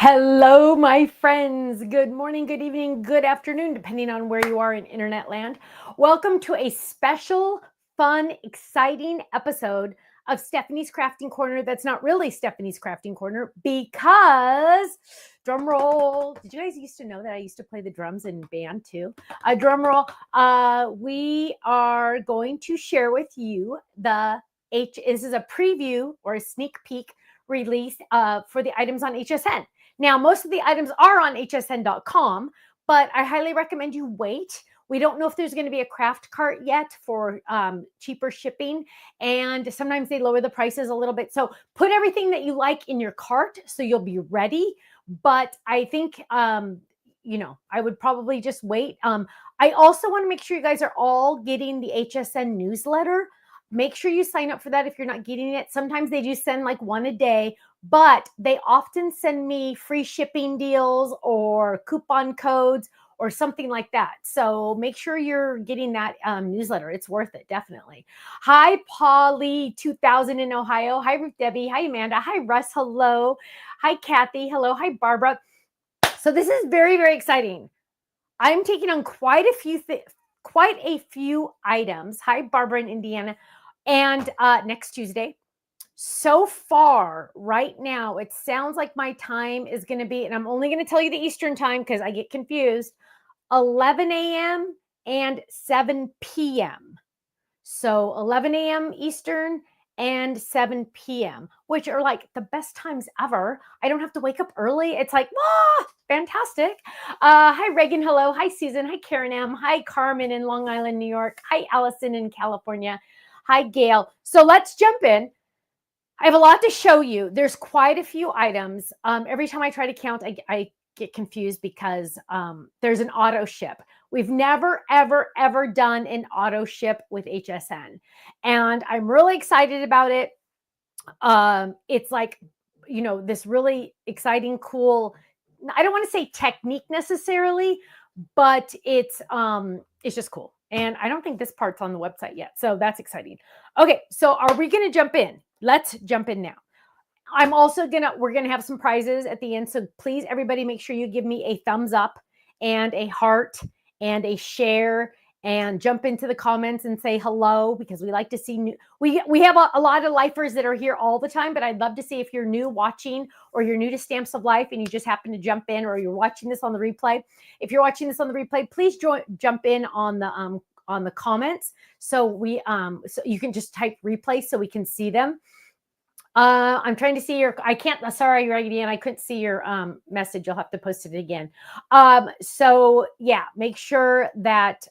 Hello, my friends. Good morning, good evening, good afternoon, depending on where you are in internet land. Welcome to a special, fun, exciting episode of Stephanie's Crafting Corner. That's not really Stephanie's Crafting Corner because, drum roll, did you guys used to know that I used to play the drums in band too? Drum roll, we are going to share with you this is a preview or a sneak peek release for the items on HSN. Now, most of the items are on hsn.com, but I highly recommend you wait. We don't know if there's going to be a craft cart yet for cheaper shipping, and sometimes they lower the prices a little bit. So put everything that you like in your cart so you'll be ready. But I think, I would probably just wait. I also want to make sure you guys are all getting the HSN newsletter. Make sure you sign up for that if you're not getting it. Sometimes they do send like one a day, but they often send me free shipping deals or coupon codes or something like that. So make sure you're getting that newsletter. It's worth it, definitely. Hi, Polly 2000 in Ohio. Hi, Ruth Debbie. Hi, Amanda. Hi, Russ. Hello. Hi, Kathy. Hello. Hi, Barbara. So this is very, very exciting. I'm taking on quite a few items. Hi, Barbara in Indiana. And next Tuesday. So far, right now, it sounds like my time is going to be, and I'm only going to tell you the Eastern time because I get confused, 11 a.m. and 7 p.m. So 11 a.m. Eastern and 7 p.m., which are like the best times ever. I don't have to wake up early. It's like, fantastic. Hi, Reagan. Hello. Hi, Susan. Hi, Karen M. Hi, Carmen in Long Island, New York. Hi, Allison in California. Hi, Gail. So let's jump in. I have a lot to show you. There's quite a few items. Every time I try to count, I get confused because there's an auto ship. We've never, ever, ever done an auto ship with HSN. And I'm really excited about it. It's like, this really exciting, cool, I don't want to say technique necessarily, but it's just cool. And I don't think this part's on the website yet. So that's exciting. Okay, so are we going to jump in? Let's jump in now. We're gonna have some prizes at the end. So please, everybody, make sure you give me a thumbs up and a heart and a share, and jump into the comments and say hello, because we like to see new. We have a lot of lifers that are here all the time, but I'd love to see if you're new watching, or you're new to Stamps of Life and you just happen to jump in, or you're watching this on the replay. If you're watching this on the replay, please jump in on the comments, so so you can just type replay so we can see them. I'm trying to see I can't, sorry, Raggedy Ann, I couldn't see your message. You'll have to post it again. So yeah, make sure that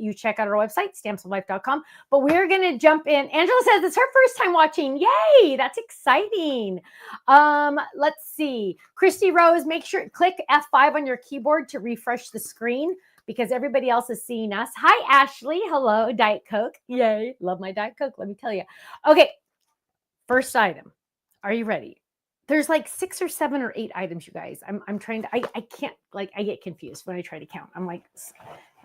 you check out our website, stampsoflife.com. But we're going to jump in. Angela says it's her first time watching. Yay, that's exciting. Let's see. Christy Rose, make sure, click F5 on your keyboard to refresh the screen, because everybody else is seeing us. Hi, Ashley. Hello, Diet Coke. Yay, love my Diet Coke, let me tell you. Okay. First item. Are you ready? There's like 6 or 7 or 8 items, you guys. I'm trying to, I can't, like, I get confused when I try to count. I'm like,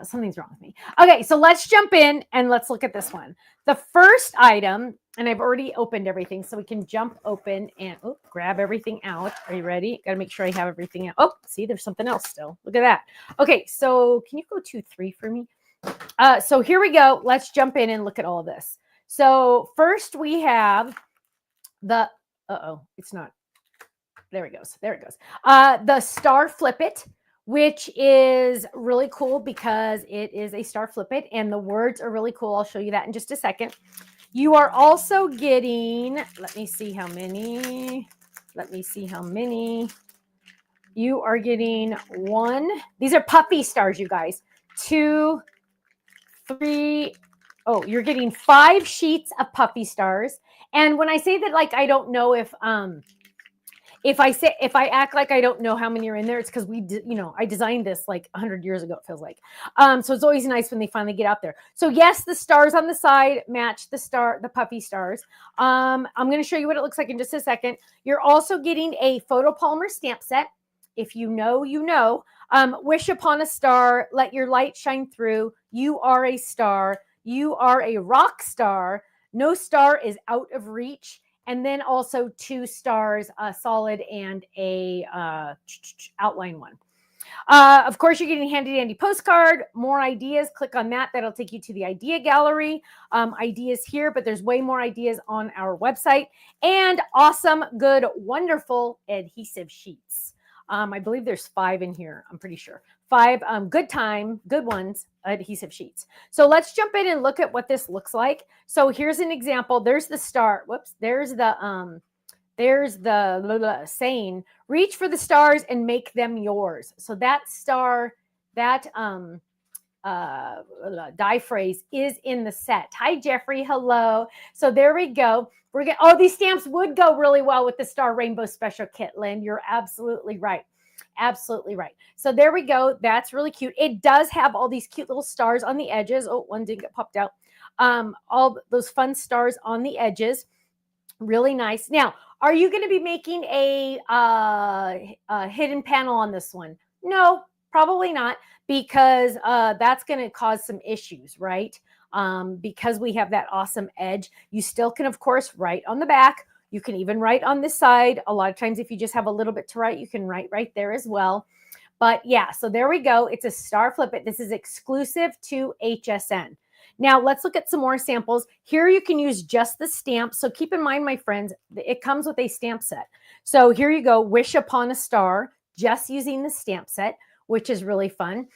something's wrong with me. Okay, so let's jump in and let's look at this one. The first item, and I've already opened everything, so we can jump open and grab everything out. Are you ready? Got to make sure I have everything out. Oh, see, there's something else still. Look at that. Okay, so can you go 2, 3 for me? So here we go. Let's jump in and look at all of this. So first we have the, it's not, there it goes. There it goes. The Star Flip It, which is really cool because it is a Star Flip It and the words are really cool. I'll show you that in just a second. You are also getting, let me see how many. You are getting 1. These are puffy stars, you guys. 2, 3. Oh, you're getting 5 sheets of puffy stars. And when I say that, like, I don't know if I act like I don't know how many are in there, it's because I designed this like 100 years ago, it feels like. So it's always nice when they finally get out there. So yes, the stars on the side match the puffy stars. I'm going to show you what it looks like in just a second. You're also getting a photopolymer stamp set. If you know, you know. Wish upon a star, let your light shine through. You are a star. You are a rock star. No star is out of reach. And then also 2 stars, a solid and a outline one. Of course, you're getting a handy dandy postcard. More ideas. Click on that. That'll take you to the idea gallery. Ideas here, but there's way more ideas on our website. And awesome, good, wonderful adhesive sheets. I believe there's 5 in here. I'm pretty sure. 5 good ones, adhesive sheets. So let's jump in and look at what this looks like. So here's an example. There's the star. Whoops. There's the saying, reach for the stars and make them yours. So that star, that die phrase is in the set. Hi, Jeffrey. Hello. So there we go. These stamps would go really well with the Star Rainbow Special Kit, Lynn. You're absolutely right. Absolutely right. So there we go. That's really cute. It does have all these cute little stars on the edges. Oh, one didn't get popped out. All those fun stars on the edges. Really nice. Now, are you going to be making a hidden panel on this one? No, probably not, because that's going to cause some issues, right? Because we have that awesome edge. You still can, of course, write on the back. You can even write on this side. A lot of times, if you just have a little bit to write, you can write right there as well. But yeah, so there we go. It's a Star Flip It. This is exclusive to HSN. Now, let's look at some more samples. Here you can use just the stamp. So keep in mind, my friends, it comes with a stamp set. So here you go, Wish Upon a Star, just using the stamp set, which is really fun.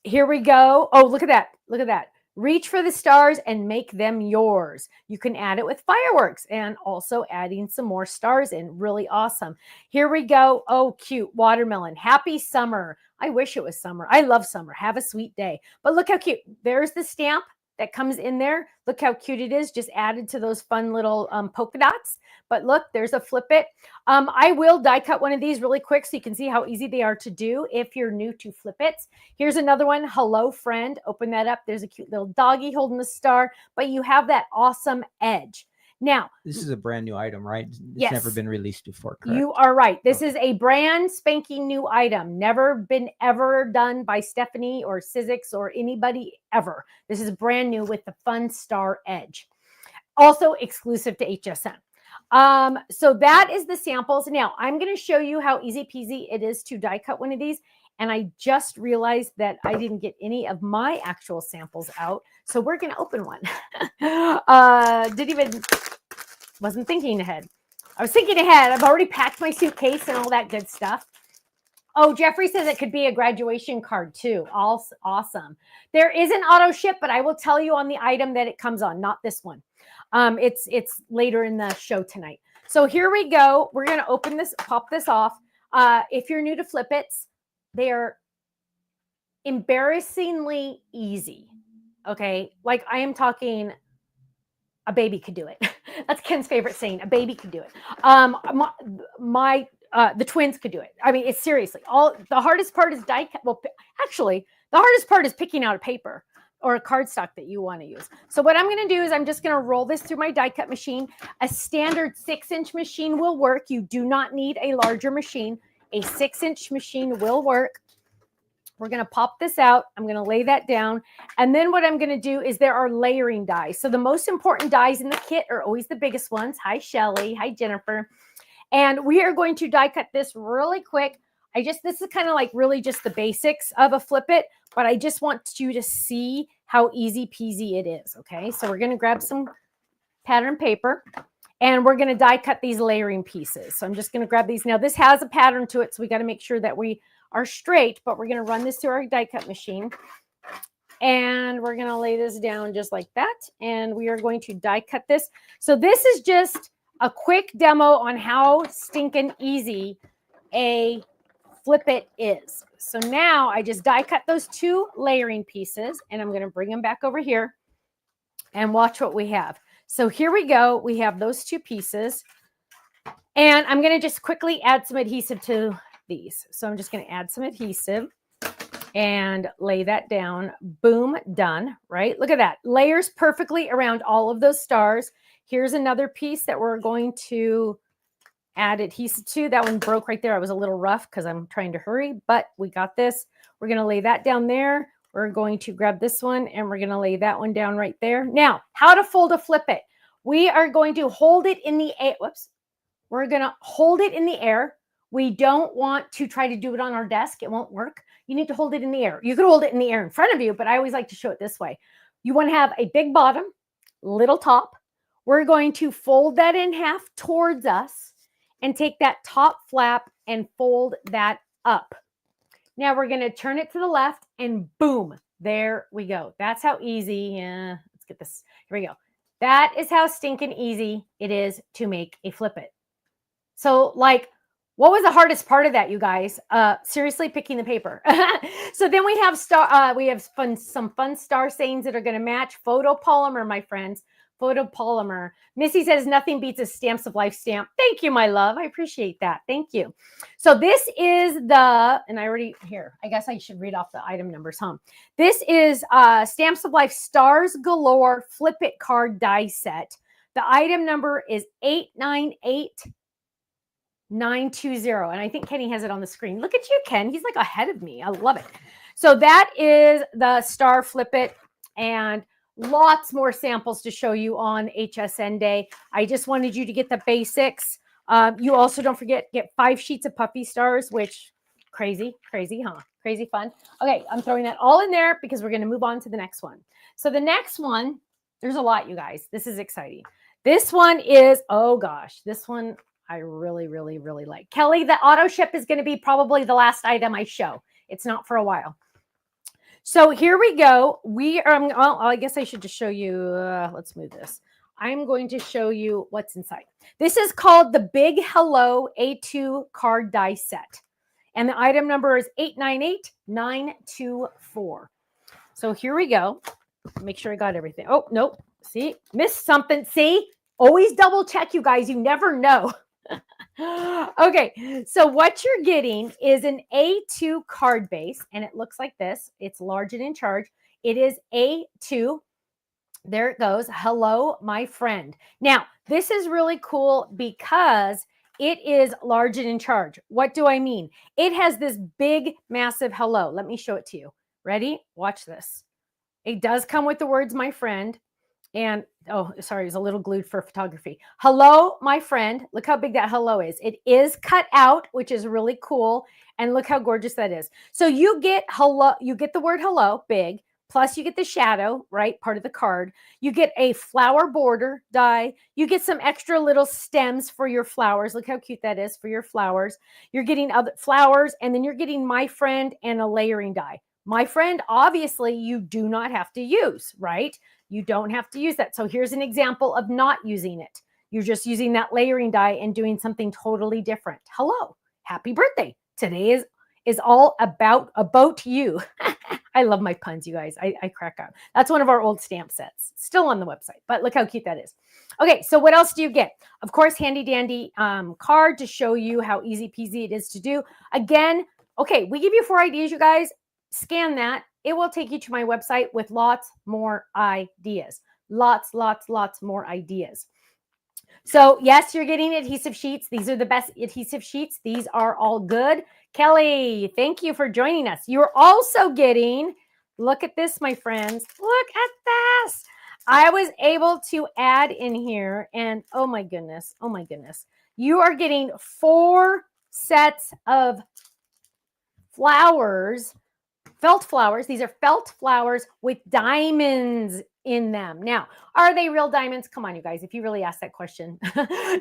Here we go. Oh, look at that. Look at that. Reach for the stars and make them yours. You can add it with fireworks and also adding some more stars in. Really awesome. Here we go. Oh, cute. Watermelon. Happy summer. I wish it was summer. I love summer. Have a sweet day. But look how cute. There's the stamp that comes in there. Look how cute it is. Just added to those fun little polka dots. But look, there's a Flip It. I will die cut one of these really quick so you can see how easy they are to do if you're new to Flip Its. Here's another one. Hello, friend. Open that up. There's a cute little doggy holding the star, but you have that awesome edge. Now, this is a brand new item, right? It's yes, never been released before, correct? you are right. This Okay. is a brand spanking new item. Never been ever done by Stephanie or Sizzix or anybody ever. This is brand new with the Fun Star Edge. Also exclusive to HSN. So that is the samples. Now I'm going to show you how easy peasy it is to die cut one of these. And I just realized that I didn't get any of my actual samples out. So we're going to open one. Wasn't thinking ahead. I was thinking ahead. I've already packed my suitcase and all that good stuff. Oh, Jeffrey says it could be a graduation card too. Awesome. There is an auto ship, but I will tell you on the item that it comes on, not this one. It's later in the show tonight. So here we go. We're going to open this, pop this off. If you're new to Flip Its, they are embarrassingly easy. Okay. Like I am talking, a baby could do it. That's Ken's favorite saying. A baby could do it. The twins could do it. I mean, it's seriously the hardest part is die cut. Well, actually, the hardest part is picking out a paper or a cardstock that you want to use. So what I'm going to do is I'm just going to roll this through my die cut machine. A standard 6-inch machine will work. You do not need a larger machine. A 6-inch machine will work. We're going to pop this out. I'm going to lay that down. And then what I'm going to do is there are layering dies. So the most important dies in the kit are always the biggest ones. Hi, Shelly. Hi, Jennifer. And we are going to die cut this really quick. This is kind of like really just the basics of a Flip It, but I just want you to see how easy peasy it is. Okay. So we're going to grab some pattern paper and we're going to die cut these layering pieces. So I'm just going to grab these. Now this has a pattern to it. So we got to make sure that we are straight, but we're going to run this through our die cut machine and we're going to lay this down just like that. And we are going to die cut this. So this is just a quick demo on how stinking easy a Flip It is. So now I just die cut those 2 layering pieces and I'm going to bring them back over here and watch what we have. So here we go. We have those 2 pieces and I'm going to just quickly add some adhesive to these. So I'm just going to add some adhesive and lay that down. Boom, done, right? Look at that. Layers perfectly around all of those stars. Here's another piece that we're going to add adhesive to. That one broke right there. I was a little rough because I'm trying to hurry, but we got this. We're going to lay that down there. We're going to grab this one and we're going to lay that one down right there. Now, how to fold a Flip It. We are going to hold it in the air. Whoops. We're going to hold it in the air. We don't want to try to do it on our desk. It won't work. You need to hold it in the air. You could hold it in the air in front of you, but I always like to show it this way. You want to have a big bottom, little top. We're going to fold that in half towards us and take that top flap and fold that up. Now we're going to turn it to the left and boom, there we go. That's how easy. Let's get this. Here we go. That is how stinking easy it is to make a Flip It. So like, what was the hardest part of that, you guys? Seriously, picking the paper. So then we have some fun star sayings that are going to match. Photopolymer, my friends. Photopolymer. Missy says nothing beats a Stamps of Life stamp. Thank you, my love. I appreciate that. Thank you. So this is and I guess I should read off the item numbers, huh? This is Stamps of Life Stars Galore Flip It card die set. The item number is 898920. And I think Kenny has it on the screen. Look at you, Ken. He's like ahead of me. I love it. So that is the Star Flip It. And lots more samples to show you on HSN Day. I just wanted you to get the basics. You also don't forget, get 5 sheets of puppy stars, which crazy, huh? Crazy fun. Okay, I'm throwing that all in there because we're going to move on to the next one. So the next one, there's a lot, you guys. This is exciting. This one is, oh gosh, this one I really, really, really like. Kelly, the auto ship is going to be probably the last item I show. It's not for a while. So here we go. Well, I guess I should just show you. Let's move this. I'm going to show you what's inside. This is called the Big Hello A2 card die set. And the item number is 898924. So here we go. Make sure I got everything. Oh, nope. See, missed something. See, always double check, you guys. You never know. Okay, so what you're getting is an A2 card base, and it looks like this. It's large and in charge. It is A2. There it goes. Hello, my friend. Now, this is really cool because it is large and in charge. What do I mean? It has this big, massive hello. Let me show it to you. Ready? Watch this. It does come with the words, my friend. And, oh, sorry, it's a little glued for photography. Hello, my friend. Look how big that hello is. It is cut out, which is really cool. And look how gorgeous that is. So you get hello, you get the word hello, big, plus you get the shadow, right? Part of the card. You get a flower border die. You get some extra little stems for your flowers. Look how cute that is for your flowers. You're getting other flowers, and then you're getting my friend and a layering die. My friend, obviously, you do not have to use, right? You don't have to use that. So here's an example of not using it. You're just using that layering die and doing something totally different. Hello, happy birthday. Today is all about you. I love my puns, you guys. I crack up. That's one of our old stamp sets. Still on the website, but look how cute that is. Okay, so what else do you get? Of course, handy dandy card to show you how easy peasy it is to do. Again, okay, we give you 4 ideas, you guys. Scan that. It will take you to my website with lots more ideas. Lots more ideas. So yes, you're getting adhesive sheets. These are the best adhesive sheets. These are all good. Kelly, thank you for joining us. You're also getting, look at this, my friends. Look at this. I was able to add in here, and oh my goodness. You are getting 4 sets of flowers, felt flowers. These are felt flowers with diamonds in them. Now, are they real diamonds? Come on, you guys, if you really ask that question.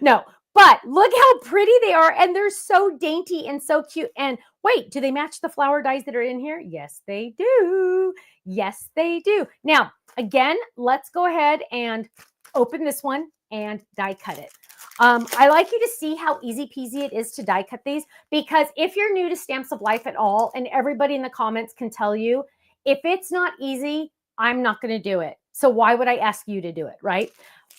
No, but look how pretty they are. And they're so dainty and so cute. And wait, do they match the flower dies that are in here? Yes, they do. Yes, they do. Now, again, let's go ahead and open this one and die cut it. I like you to see how easy peasy it is to die cut these, because if you're new to Stamps of Life at all, and everybody in the comments can tell you, if it's not easy, I'm not going to do it. So why would I ask you to do it, right?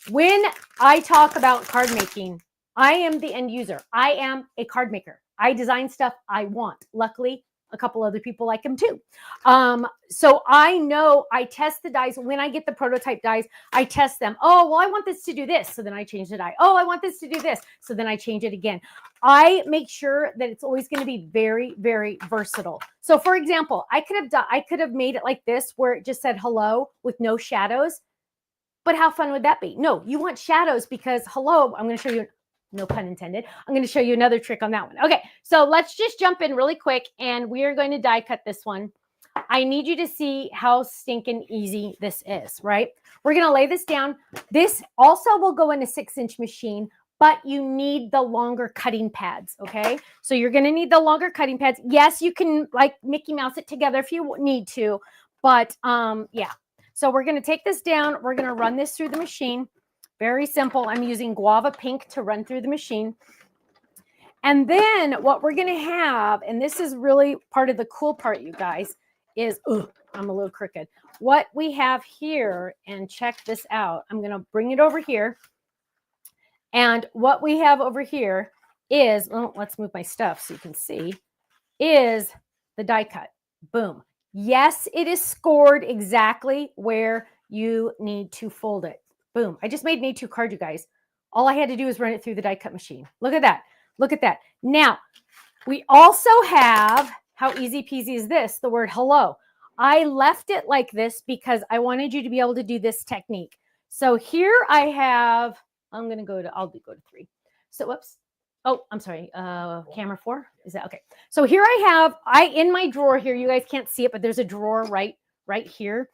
When I talk about card making, I am the end user. I am a card maker. I design stuff I want. Luckily, a couple other people like them too. So I know I test the dies. When I get the prototype dies, I test them. Oh, well, I want this to do this. So then I change the die. Oh, I want this to do this. So then I change it again. I make sure that it's always going to be very, very versatile. So for example, I could have made it like this, where it just said hello with no shadows. But how fun would that be? No, you want shadows, because hello, I'm going to show you, no pun intended, I'm going to show you another trick on that one. Okay, so let's just jump in really quick, and we are going to die cut this one. I need you to see how stinking easy this is, right? We're going to lay this down. This also will go in a 6-inch machine, but you need the longer cutting pads, okay? So you're going to need the longer cutting pads. Yes, you can like Mickey Mouse it together if you need to, but yeah. So we're going to take this down. We're going to run this through the machine. Very simple. I'm using guava pink to run through the machine. And then what we're going to have, and this is really part of the cool part, you guys, is, I'm a little crooked. What we have here, and check this out. I'm going to bring it over here. And what we have over here is, well, let's move my stuff so you can see, is the die cut. Boom. Yes, it is scored exactly where you need to fold it. Boom. I just made an A2 card, you guys. All I had to do is run it through the die cut machine. Look at that. Look at that. Now, we also have, how easy peasy is this? The word hello. I left it like this because I wanted you to be able to do this technique. So here I have, I'm going to go to, I'll go to 3. So, whoops. Oh, I'm sorry. Camera 4. Is that okay? So here I have, in my drawer here, you guys can't see it, but there's a drawer right here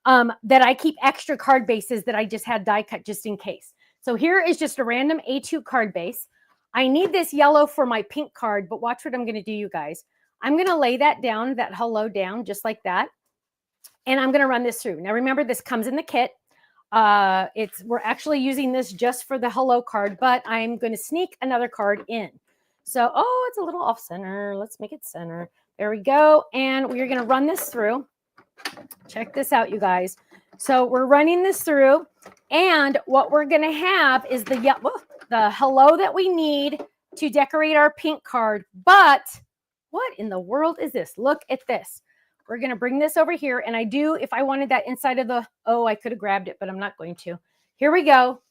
that I keep extra card bases that I just had die cut just in case. So here is just a random A2 card base. I need this yellow for my pink card, but watch what I'm going to do, you guys. I'm going to lay that down, that hello down, just like that. And I'm going to run this through. Now, remember, this comes in the kit. We're actually using this just for the hello card, but I'm going to sneak another card in. So, oh, it's a little off center. Let's make it center. There we go. And we're going to run this through. Check this out, you guys. So we're running this through, and what we're going to have is the hello that we need to decorate our pink card. But what in the world is this? Look at this. we're going to bring this over here. And I do, if I wanted that inside of the, oh, I could have grabbed it, but I'm not going to. Here we go.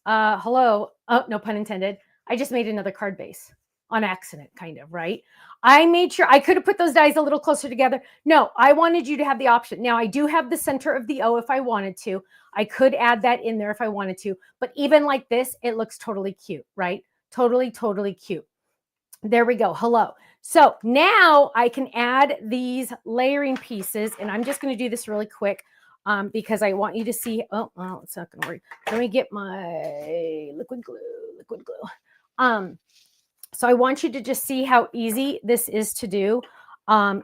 Hello. Oh, no pun intended. I just made another card base on accident, kind of, right? I made sure I could have put those dies a little closer together. No, I wanted you to have the option. Now I do have the center of the O if I wanted to. I could add that in there if I wanted to, but even like this, it looks totally cute, right? Totally, totally cute. There we go. Hello. So now I can add these layering pieces, and I'm just going to do this really quick because I want you to see. Oh, well, it's not going to work. Let me get my liquid glue. So I want you to just see how easy this is to do.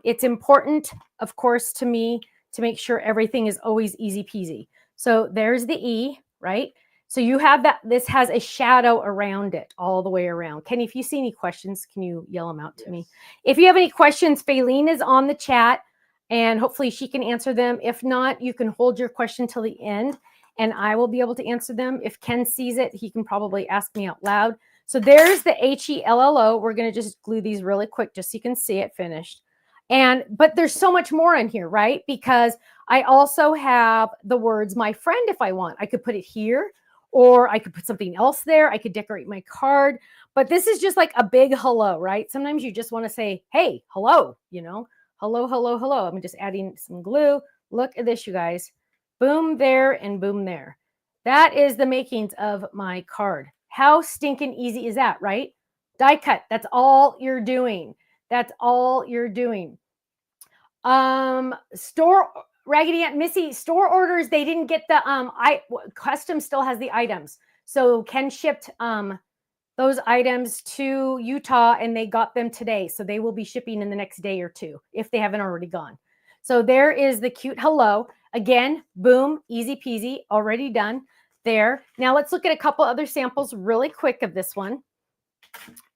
It's important, of course, to me to make sure everything is always easy peasy. So there's the E, right? So you have that, this has a shadow around it all the way around. Kenny, if you see any questions, can you yell them out to me? If you have any questions, Faylene is on the chat and hopefully she can answer them. If not, you can hold your question till the end and I will be able to answer them. If Ken sees it, he can probably ask me out loud. So there's the HELLO. We're going to just glue these really quick just so you can see it finished. But there's so much more in here, right? Because I also have the words my friend if I want. I could put it here or I could put something else there. I could decorate my card. But this is just like a big hello, right? Sometimes you just want to say, hey, hello, you know, hello, hello, hello. I'm just adding some glue. Look at this, you guys. Boom there and boom there. That is the makings of my card. How stinking easy is that, right? Die cut. That's all you're doing. That's all you're doing. Store Raggedy Aunt Missy store orders. They didn't get the custom still has the items. So Ken shipped those items to Utah and they got them today. So they will be shipping in the next day or two if they haven't already gone. So there is the cute hello. Again, boom, easy peasy, already done there. Now let's look at a couple other samples really quick of this one.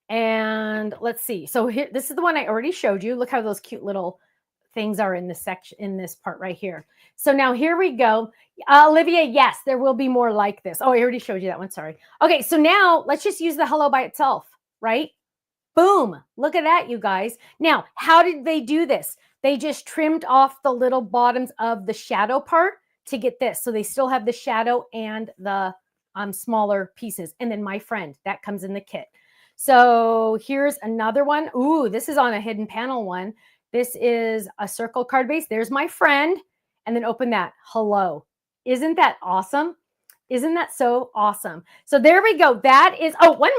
And let's see. So here, this is the one I already showed you. Look how those cute little things are in this section, in this part right here. So now here we go. Olivia, yes, there will be more like this. Oh, I already showed you that one. Sorry. Okay, so now let's just use the hello by itself, right? Boom. Look at that, you guys. Now, how did they do this? They just trimmed off the little bottoms of the shadow part to get this. So they still have the shadow and the smaller pieces. And then my friend, that comes in the kit. So here's another one. Ooh, this is on a hidden panel one. This is a circle card base. There's my friend. And then open that. Hello. Isn't that awesome? Isn't that so awesome? So there we go. That is, oh, one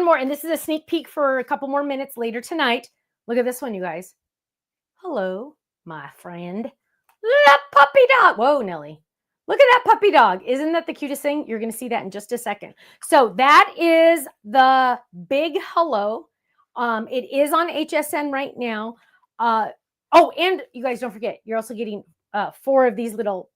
more. And this is a sneak peek for a couple more minutes later tonight. Look at this one, you guys. Hello, my friend. That puppy dog. Whoa, Nelly. Look at that puppy dog. Isn't that the cutest thing? You're going to see that in just a second. So that is the big hello. It is on HSN right now. Oh, and you guys don't forget, you're also getting 4 of these little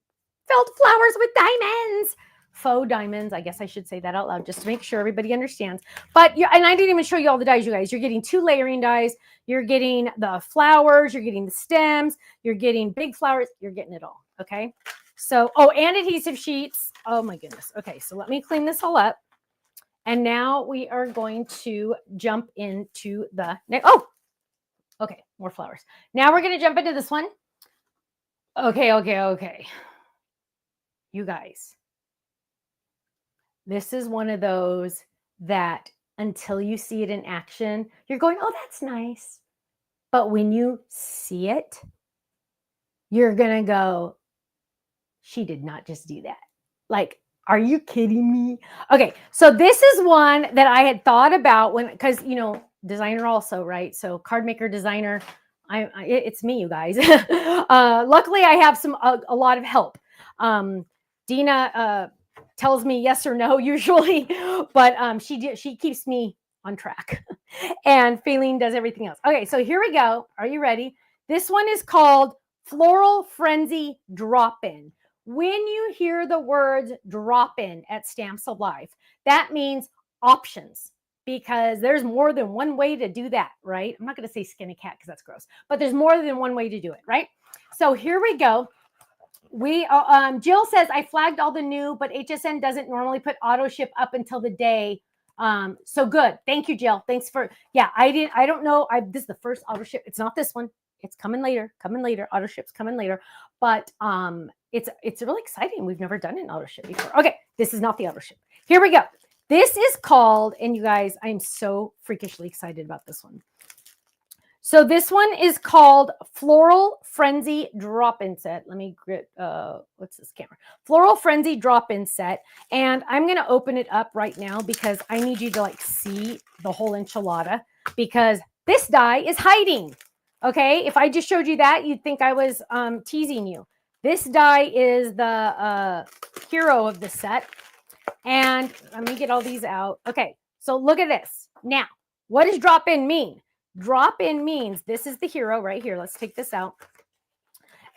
felt flowers with diamonds. Faux diamonds. I guess I should say that out loud just to make sure everybody understands. But and I didn't even show you all the dies, you guys. You're getting 2 layering dies. You're getting the flowers. You're getting the stems. You're getting big flowers. You're getting it all. Okay. So, oh, and adhesive sheets. Oh my goodness. Okay. So let me clean this all up. And now we are going to jump into the next. Oh, okay. More flowers. Now we're going to jump into this one. Okay. You guys. This is one of those that until you see it in action, you're going, oh, that's nice. But when you see it, you're going to go, she did not just do that. Like, are you kidding me? Okay, so this is one that I had thought about because, you know, designer also, right? So card maker, designer, it's me, you guys. Luckily, I have a lot of help. Dina tells me yes or no usually, but she keeps me on track. And Faylene does everything else. Okay, so here we go. Are you ready? This one is called Floral Frenzy Drop-In. When you hear the words drop-in at Stamps of Life, that means options because there's more than one way to do that, right? I'm not going to say skinny cat because that's gross, but there's more than one way to do it, right? So here we go. Jill says, I flagged all the new, but HSN doesn't normally put auto ship up until the day. So good. Thank you, Jill. Thanks for, yeah, I don't know. This is the first auto ship. It's not this one. It's coming later. Autoship's coming later. But it's really exciting. We've never done an Autoship before. Okay, this is not the Autoship. Here we go. This is called, and you guys, I'm so freakishly excited about this one. So this one is called Floral Frenzy Drop-In Set. Let me get, what's this camera? Floral Frenzy Drop-In Set. And I'm going to open it up right now because I need you to like see the whole enchilada because this die is hiding. Okay. If I just showed you that, you'd think I was teasing you. This die is the hero of the set. And let me get all these out. Okay. So look at this. Now, what does drop-in mean? Drop-in means this is the hero right here. Let's take this out.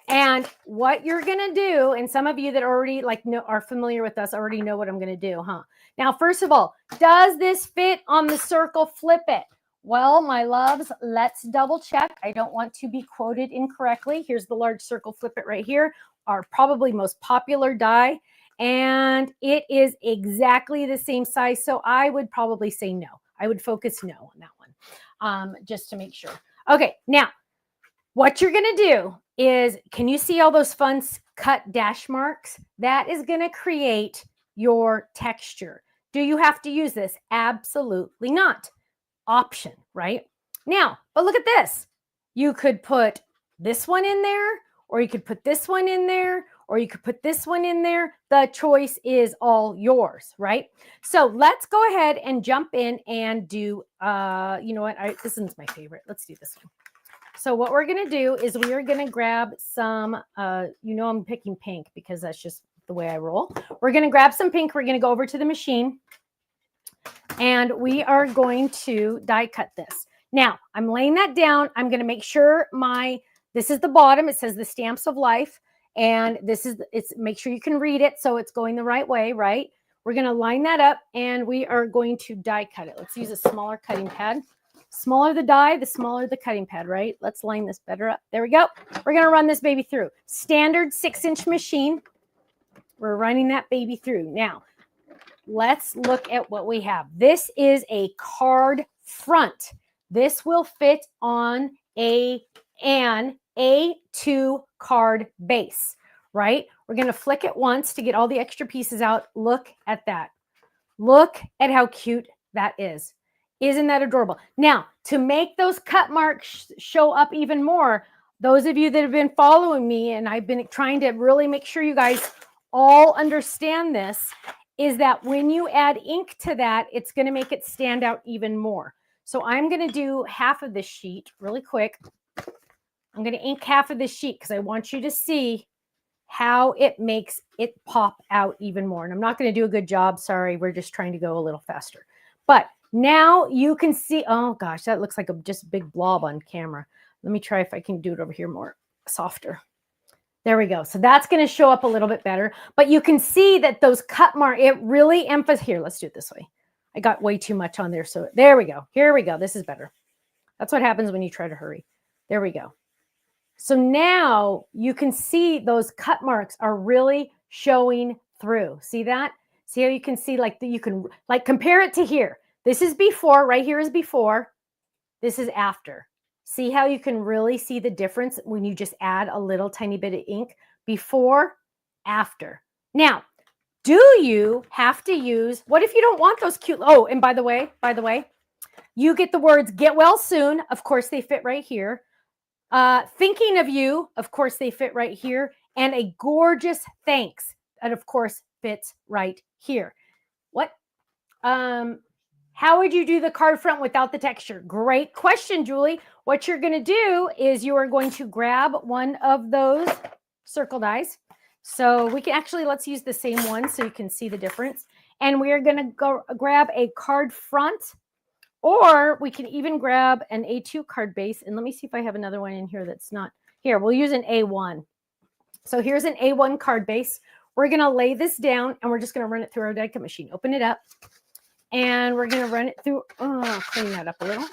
And what you're going to do, and some of you that already are familiar with us already know what I'm going to do, huh? Now, first of all, does this fit on the circle? Flip it. Well, my loves, let's double check. I don't want to be quoted incorrectly. Here's the large circle. Flip it right here. Our probably most popular die. And it is exactly the same size. So I would probably say no. I would focus no on that one, just to make sure. Okay, now what you're going to do is, can you see all those fun cut dash marks? That is going to create your texture. Do you have to use this? Absolutely not. Option, right? Now, but look at this. You could put this one in there, or you could put this one in there, or you could put this one in there. The choice is all yours, right? So let's go ahead and jump in and do, you know what? This one's my favorite. Let's do this one. So what we're going to do is we are going to grab some, I'm picking pink because that's just the way I roll. We're going to grab some pink. We're going to go over to the machine and we are going to die cut this. Now I'm laying that down. I'm going to make sure this is the bottom. It says the Stamps of Life. And make sure you can read it so it's going the right way, right? We're going to line that up and we are going to die cut it. Let's use a smaller cutting pad. Smaller the die, the smaller the cutting pad, right? Let's line this better up. There we go. We're going to run this baby through. Standard 6-inch machine. We're running that baby through. Now, let's look at what we have. This is a card front. This will fit on an A2 card base, right? We're going to flick it once to get all the extra pieces out. Look at that. Look at how cute that is. Isn't that adorable? Now, to make those cut marks show up even more, those of you that have been following me, and I've been trying to really make sure you guys all understand this, is that when you add ink to that, it's going to make it stand out even more. So I'm going to do half of this sheet really quick. I'm going to ink half of this sheet because I want you to see how it makes it pop out even more. And I'm not going to do a good job. Sorry, we're just trying to go a little faster. But now you can see, oh gosh, that looks like just a big blob on camera. Let me try if I can do it over here more softer. There we go. So that's going to show up a little bit better. But you can see that those cut marks, it really emphasizes. Here, let's do it this way. I got way too much on there. So there we go. Here we go. This is better. That's what happens when you try to hurry. There we go. So now you can see those cut marks are really showing through. See that? See how you can see you can compare it to here. This is before, right here is before. This is after. See how you can really see the difference when you just add a little tiny bit of ink? Before, after. Now, do you have to use, what if you don't want those cute, oh, and by the way, you get the words get well soon. Of course, they fit right here. Thinking of you, of course, they fit right here. And a gorgeous thanks, that of course fits right here. What? How would you do the card front without the texture? Great question, Julie. What you're going to do is you are going to grab one of those circle dies. So we can actually, let's use the same one so you can see the difference. And we are going to go grab a card front, or we can even grab an A2 card base. And let me see if I have another one in here that's not here. We'll use an A1. So here's an A1 card base. We're going to lay this down and we're just going to run it through our die cut machine. Open it up. And we're going to run it through, clean that up a little.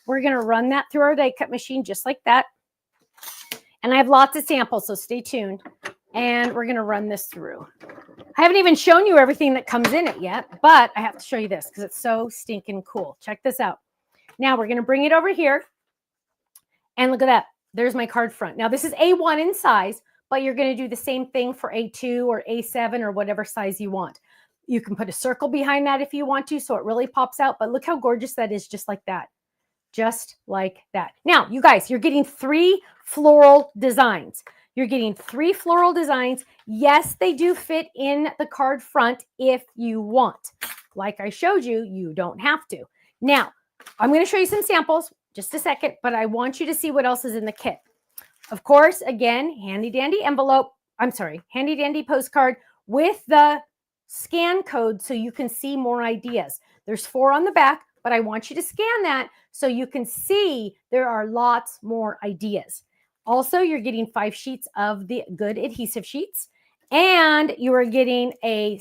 We're going to run that through our die cut machine just like that. And I have lots of samples, so stay tuned. And we're going to run this through. I haven't even shown you everything that comes in it yet, but I have to show you this because it's so stinking cool. Check this out. Now we're going to bring it over here. And look at that. there's my card front. Now this is A1 in size, but you're going to do the same thing for A2 or A7 or whatever size you want. You can put a circle behind that if you want to, so it really pops out, but look how gorgeous that is, just like that. Just like that. Now, you guys, you're getting 3 floral designs. You're getting 3 floral designs. Yes, they do fit in the card front if you want. Like I showed you, you don't have to. Now, I'm going to show you some samples, just a second, but I want you to see what else is in the kit. Of course, again, handy dandy envelope. I'm sorry, handy dandy postcard with the scan code so you can see more ideas. There's 4 on the back, but I want you to scan that so you can see there are lots more ideas. Also, you're getting 5 sheets of the good adhesive sheets, and you are getting a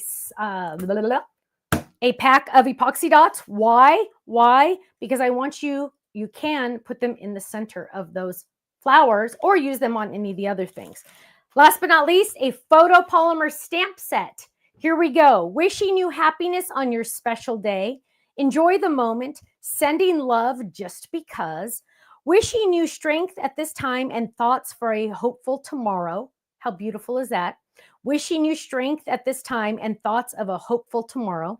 pack of epoxy dots. Why? Why? Because I want you can put them in the center of those flowers or use them on any of the other things. Last but not least, a photopolymer stamp set. Here we go. Wishing you happiness on your special day. Enjoy the moment. Sending love just because. Wishing you strength at this time and thoughts for a hopeful tomorrow. How beautiful is that? Wishing you strength at this time and thoughts of a hopeful tomorrow.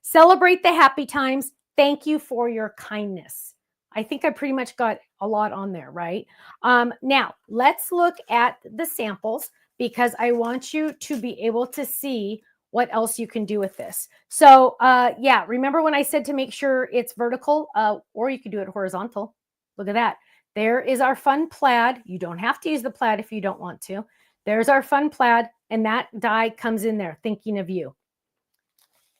Celebrate the happy times. Thank you for your kindness. I think I pretty much got a lot on there, right? Now, let's look at the samples because I want you to be able to see what else you can do with this. So, yeah, remember when I said to make sure it's vertical, or you could do it horizontal. Look at that. There is our fun plaid. You don't have to use the plaid if you don't want to. There's our fun plaid, and that die comes in there, thinking of you.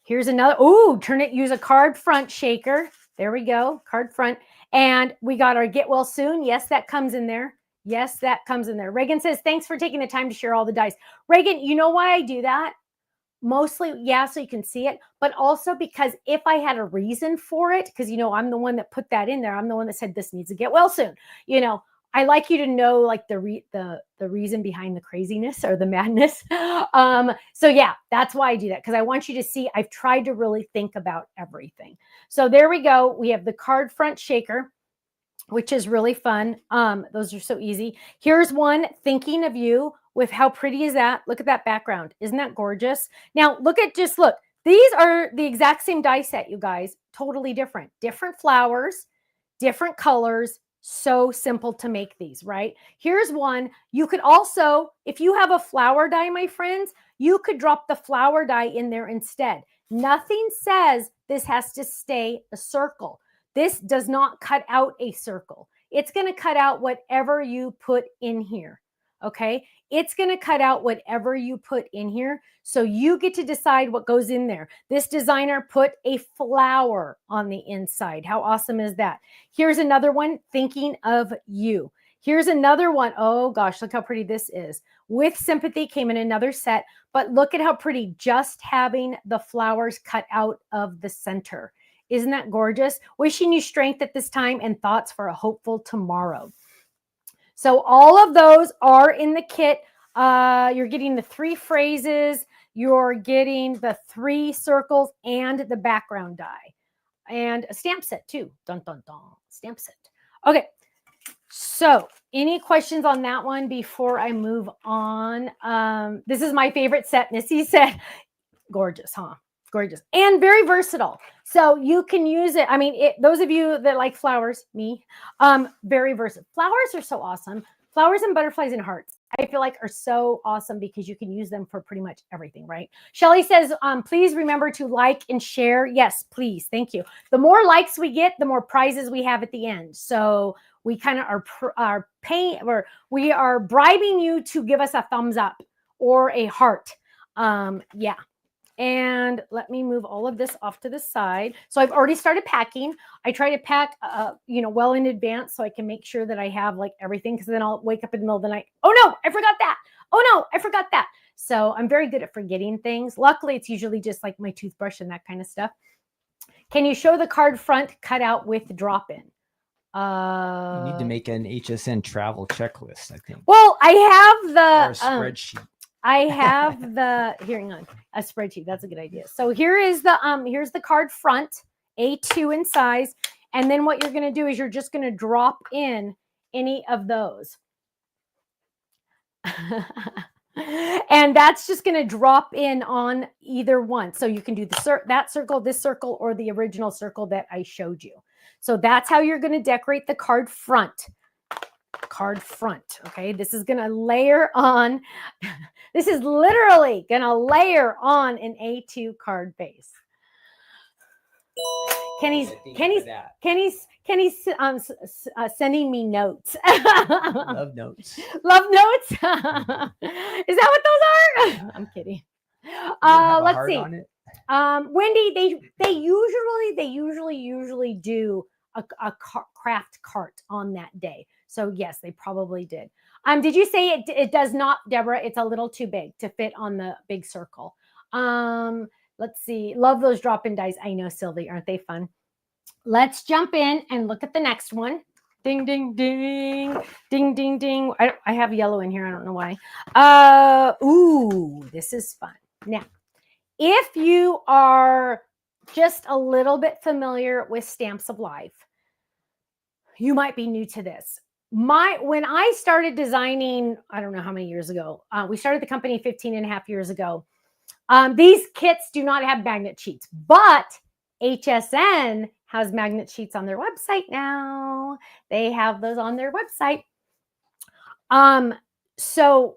Here's another. Oh, use a card front shaker. There we go, card front. And we got our get well soon. Yes, that comes in there. Yes, that comes in there. Reagan says, thanks for taking the time to share all the dice. Reagan, you know why I do that? Mostly, yeah, so you can see it, but also because if I had a reason for it, because, you know, I'm the one that put that in there. I'm the one that said this needs to get well soon. You know, I like you to know like the reason behind the craziness or the madness. So yeah, that's why I do that, because I want you to see I've tried to really think about everything. So there we go. We have the card front shaker, which is really fun. Those are so easy. Here's one, thinking of you, with how pretty is that? Look at that background. Isn't that gorgeous? Now look. These are the exact same die set, you guys, totally different flowers, different colors. So simple to make these, right? Here's one. You could also, if you have a flower die, my friends, you could drop the flower die in there instead. Nothing says this has to stay a circle. This does not cut out a circle. It's going to cut out whatever you put in here. Okay. It's going to cut out whatever you put in here. So you get to decide what goes in there. This designer put a flower on the inside. How awesome is that? Here's another one, thinking of you. Here's another one. Oh gosh, look how pretty this is. With sympathy came in another set, but look at how pretty just having the flowers cut out of the center. Isn't that gorgeous? Wishing you strength at this time and thoughts for a hopeful tomorrow. So all of those are in the kit. You're getting the 3 phrases. You're getting the 3 circles and the background die. And a stamp set too. Dun, dun, dun. Stamp set. Okay. So any questions on that one before I move on? This is my favorite set. Missy said, gorgeous, huh? Gorgeous and very versatile. So you can use it. I mean, those of you that like flowers, me, very versatile. Flowers are so awesome. Flowers and butterflies and hearts, I feel like, are so awesome because you can use them for pretty much everything, right? Shelly says, please remember to like and share. Yes, please. Thank you. The more likes we get, the more prizes we have at the end. So we kind of are paying, or we are bribing you to give us a thumbs up or a heart. Yeah. And let me move all of this off to the side. So I've already started packing. I try to pack, well in advance so I can make sure that I have like everything, because then I'll wake up in the middle of the night. Oh no, I forgot that. Oh no, I forgot that. So I'm very good at forgetting things. Luckily, it's usually just like my toothbrush and that kind of stuff. Can you show the card front cut out with drop-in? You need to make an HSN travel checklist, I think. Well, I have the or a spreadsheet. I have the, hang on, a spreadsheet. That's a good idea. So here is the, here's the card front, A2 in size. And then what you're going to do is you're just going to drop in any of those. And that's just going to drop in on either one. So you can do that circle, this circle, or the original circle that I showed you. So that's how you're going to decorate the card front. Okay, this is going to layer on. This is literally going to layer on an A2 card base. Kenny's sending me notes. Love notes. Love notes. Is that what those are? I'm kidding. Let's see. Wendy, they usually do a craft cart on that day. So yes, they probably did. Did you say it does not, Deborah? It's a little too big to fit on the big circle. Let's see. Love those drop-in dies. I know, Sylvie. Aren't they fun? Let's jump in and look at the next one. Ding, ding, ding. Ding, ding, ding. I have yellow in here. I don't know why. Ooh, this is fun. Now, if you are just a little bit familiar with Stamps of Life, you might be new to this. When I started designing, I don't know how many years ago, we started the company 15 and a half years ago. These kits do not have magnet sheets, but HSN has magnet sheets on their website now. They have those on their website. So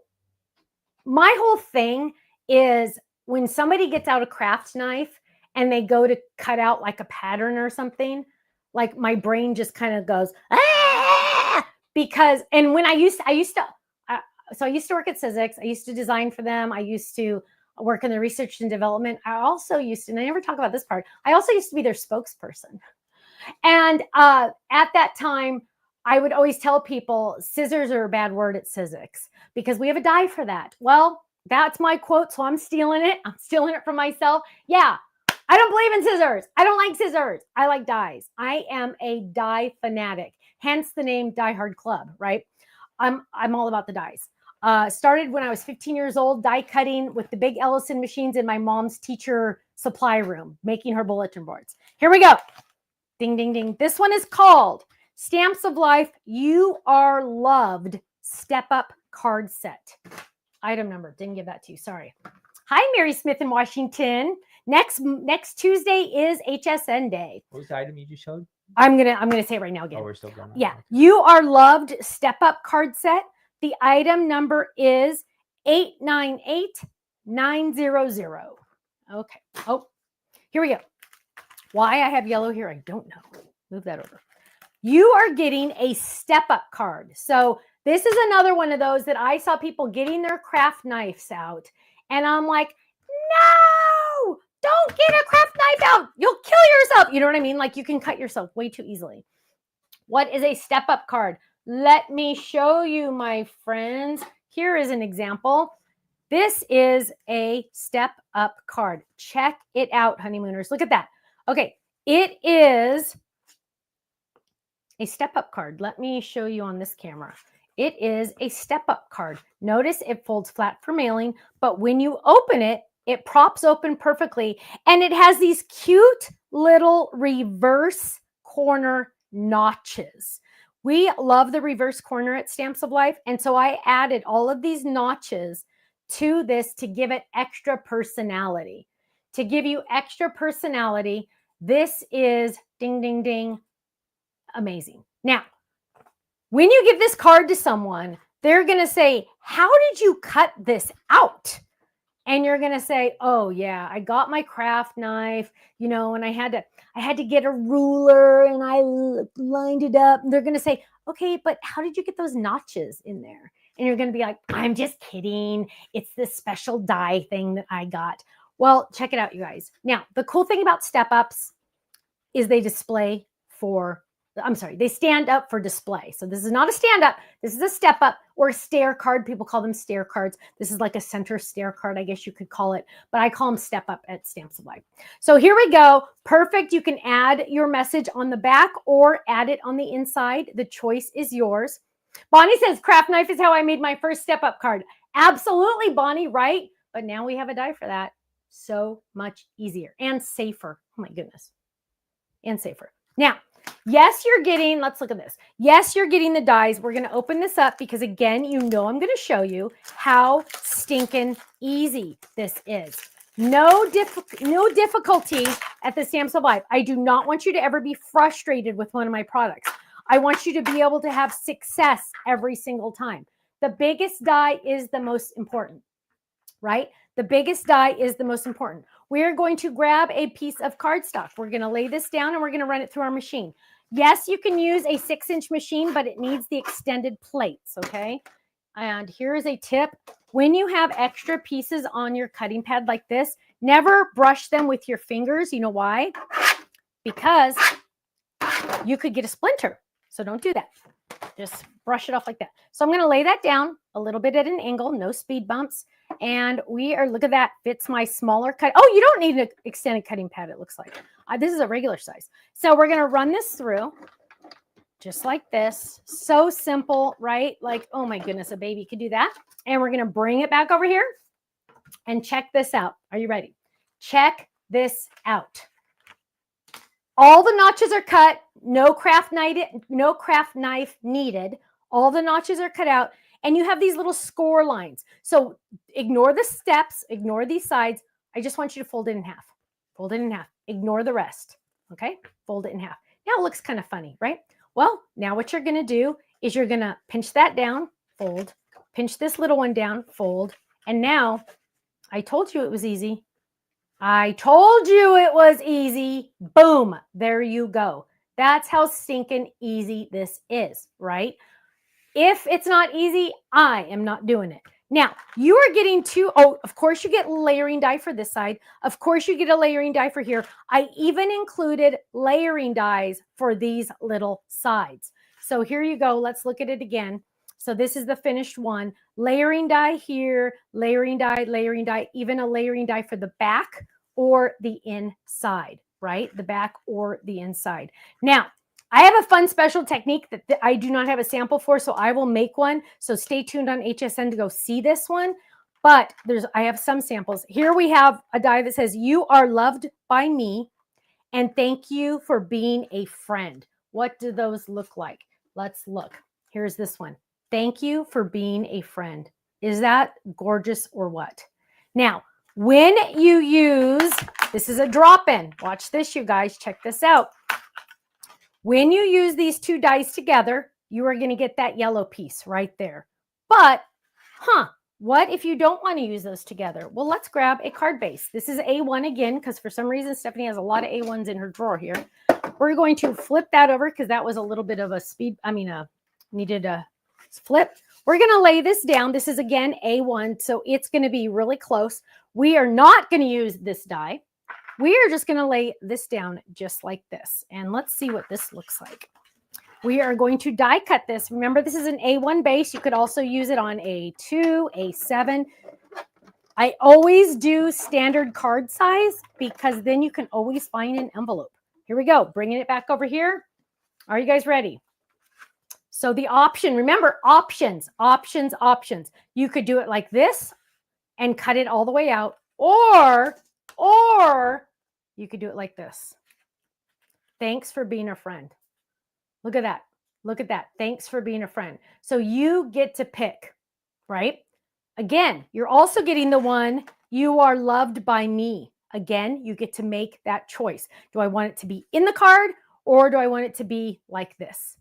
my whole thing is when somebody gets out a craft knife and they go to cut out like a pattern or something, like my brain just kind of goes, ah! Because, and when I used to work at Sizzix. I used to design for them. I used to work in the research and development. I also used to, and I never talk about this part, I also used to be their spokesperson. And at that time, I would always tell people scissors are a bad word at Sizzix because we have a die for that. Well, that's my quote, so I'm stealing it. I'm stealing it from myself. Yeah, I don't believe in scissors. I don't like scissors. I like dies. I am a die fanatic, hence the name Die Hard Club, right? I'm all about the dies. Started when I was 15 years old, die cutting with the big Ellison machines in my mom's teacher supply room, making her bulletin boards. Here we go. Ding, ding, ding. This one is called Stamps of Life. You Are Loved Step Up Card Set. Item number. Didn't give that to you. Sorry. Hi, Mary Smith in Washington. Next Tuesday is HSN Day. What was the item you just showed? I'm gonna say it right now again. Oh, we're still going on. Yeah. You Are Loved Step Up Card Set. The item number is 898900. Okay. Oh, here we go. Why I have yellow here, I don't know. Move that over. You are getting a step-up card. So this is another one of those that I saw people getting their craft knives out. And I'm like, no, don't get a craft knife out. You'll kill yourself. You know what I mean? Like you can cut yourself way too easily. What is a step-up card? Let me show you, my friends. Here is an example. This is a step-up card. Check it out, honeymooners. Look at that. Okay, it is a step-up card. Let me show you on this camera. It is a step-up card. Notice it folds flat for mailing, but when you open it, it props open perfectly, and it has these cute little reverse corner notches. We love the reverse corner at Stamps of Life, and so I added all of these notches to this to give it extra personality. To give you extra personality, this is ding, ding, ding, amazing. Now, when you give this card to someone, they're going to say, how did you cut this out? And you're going to say, oh yeah, I got my craft knife, you know, and I had to get a ruler and I lined it up. And they're going to say, okay, but how did you get those notches in there? And you're going to be like, I'm just kidding. It's this special die thing that I got. Well, check it out, you guys. Now, the cool thing about step ups is they stand up for display. So this is not a stand up. This is a step up or a stair card. People call them stair cards. This is like a center stair card, I guess you could call it, but I call them step up at Stamps of Life. So here we go. Perfect. You can add your message on the back or add it on the inside. The choice is yours. Bonnie says craft knife is how I made my first step up card. Absolutely, Bonnie, right? But now we have a die for that. So much easier and safer. Oh my goodness. And safer. Now, Yes, you're getting, let's look at this. Yes, you're getting the dies. We're going to open this up because again, you know I'm going to show you how stinking easy this is. No difficulty at the Stamps of Life. I do not want you to ever be frustrated with one of my products. I want you to be able to have success every single time. The biggest die is the most important, right? The biggest die is the most important. We're going to grab a piece of cardstock. We're going to lay this down and we're going to run it through our machine. Yes, you can use a 6-inch machine, but it needs the extended plates, okay? And here is a tip. When you have extra pieces on your cutting pad like this, never brush them with your fingers. You know why? Because you could get a splinter. So don't do that. Just brush it off like that. So I'm going to lay that down a little bit at an angle, no speed bumps. And we are, look at that, fits my smaller cut. Oh, you don't need an extended cutting pad, it looks like. This is a regular size. So we're going to run this through just like this. So simple, right? Like, oh my goodness, a baby could do that. And we're going to bring it back over here and check this out. Are you ready? Check this out. All the notches are cut. No craft knife needed. All the notches are cut out. And you have these little score lines. So ignore the steps. Ignore these sides. I just want you to fold it in half. Fold it in half. Ignore the rest. Okay? Fold it in half. Now it looks kind of funny, right? Well, now what you're going to do is you're going to pinch that down, fold, pinch this little one down, fold. And now I told you it was easy. I told you it was easy. Boom. There you go. That's how stinking easy this is, right? If it's not easy, I am not doing it. Now, you are getting of course you get layering die for this side. Of course you get a layering die for here. I even included layering dies for these little sides. So here you go. Let's look at it again. So this is the finished one. Layering die here, layering die, even a layering die for the back or the inside, right? The back or the inside. Now, I have a fun special technique that I do not have a sample for, so I will make one. So stay tuned on HSN to go see this one. But I have some samples. Here we have a die that says, "You are loved by me, and thank you for being a friend." What do those look like? Let's look. Here's this one. Thank you for being a friend. Is that gorgeous or what? Now, when you use, this is a drop-in. Watch this, you guys. Check this out. When you use these two dies together, you are going to get that yellow piece right there. But, what if you don't want to use those together? Well, let's grab a card base. This is A1 again, because for some reason, Stephanie has a lot of A1s in her drawer here. We're going to flip that over because that was a little bit of a needed a flip. We're going to lay this down. This is, again, A1, so it's going to be really close. We are not going to use this die. We are just going to lay this down just like this. And let's see what this looks like. We are going to die cut this. Remember, this is an A1 base. You could also use it on A2, A7. I always do standard card size because then you can always find an envelope. Here we go. Bringing it back over here. Are you guys ready? So the option, remember, options. You could do it like this and cut it all the way out, or you could do it like this. Thanks for being a friend. Look at that. Look at that. Thanks for being a friend. So you get to pick, right? Again, you're also getting the one, you are loved by me. Again, you get to make that choice. Do I want it to be in the card, or do I want it to be like this?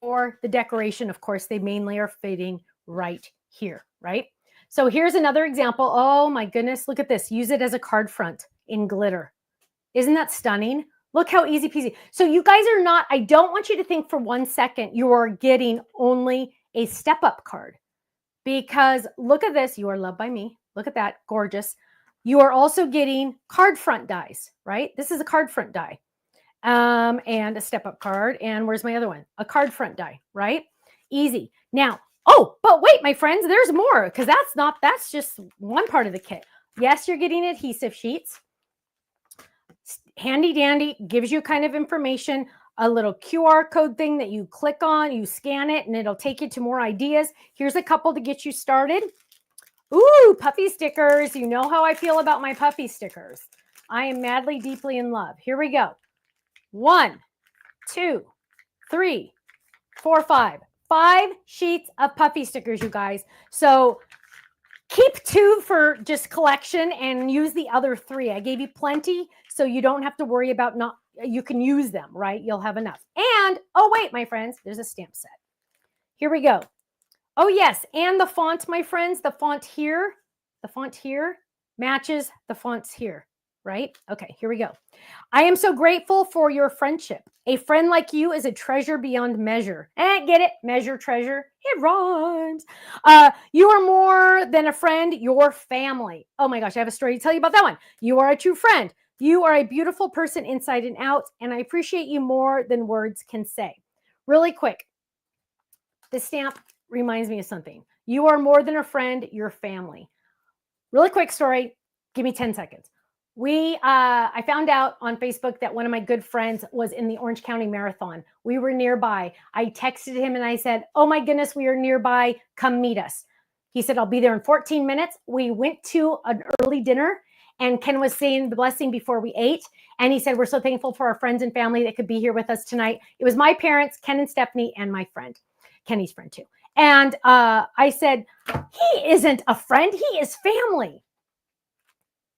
For the decoration, of course, they mainly are fitting right here, right? So here's another example. Oh my goodness, look at this. Use it as a card front in glitter. Isn't that stunning? Look how easy peasy. So you guys are not, I don't want you to think for 1 second you are getting only a step-up card, because look at this. You are loved by me. Look at that. Gorgeous. You are also getting card front dies, right? This is a card front die. And a step-up card. And where's my other one? A card front die, right? Easy. Now, but wait, my friends, there's more, because that's just one part of the kit. Yes, you're getting adhesive sheets. Handy dandy, gives you kind of information, a little QR code thing that you click on, you scan it, and it'll take you to more ideas. Here's a couple to get you started. Ooh, puppy stickers. You know how I feel about my puppy stickers. I am madly, deeply in love. Here we go. 1, 2, 3, 4, 5. 5 sheets of puffy stickers, you guys. So keep 2 for just collection and use the other 3. I gave you plenty, so you don't have to worry about you can use them, right? You'll have enough. And, oh wait, my friends, there's a stamp set. Here we go. Oh yes, and the font, my friends, the font here matches the fonts here, right? Okay, here we go. I am so grateful for your friendship. A friend like you is a treasure beyond measure. Get it? Measure, treasure. It rhymes. You are more than a friend, your family. Oh my gosh, I have a story to tell you about that one. You are a true friend. You are a beautiful person inside and out, and I appreciate you more than words can say. Really quick, this stamp reminds me of something. You are more than a friend, your family. Really quick story. Give me 10 seconds. I found out on Facebook that one of my good friends was in the Orange County Marathon. We were nearby. I texted him and I said, oh my goodness, we are nearby. Come meet us. He said, I'll be there in 14 minutes. We went to an early dinner and Ken was saying the blessing before we ate. And he said, we're so thankful for our friends and family that could be here with us tonight. It was my parents, Ken and Stephanie, and my friend, Kenny's friend too. And I said, he isn't a friend. He is family.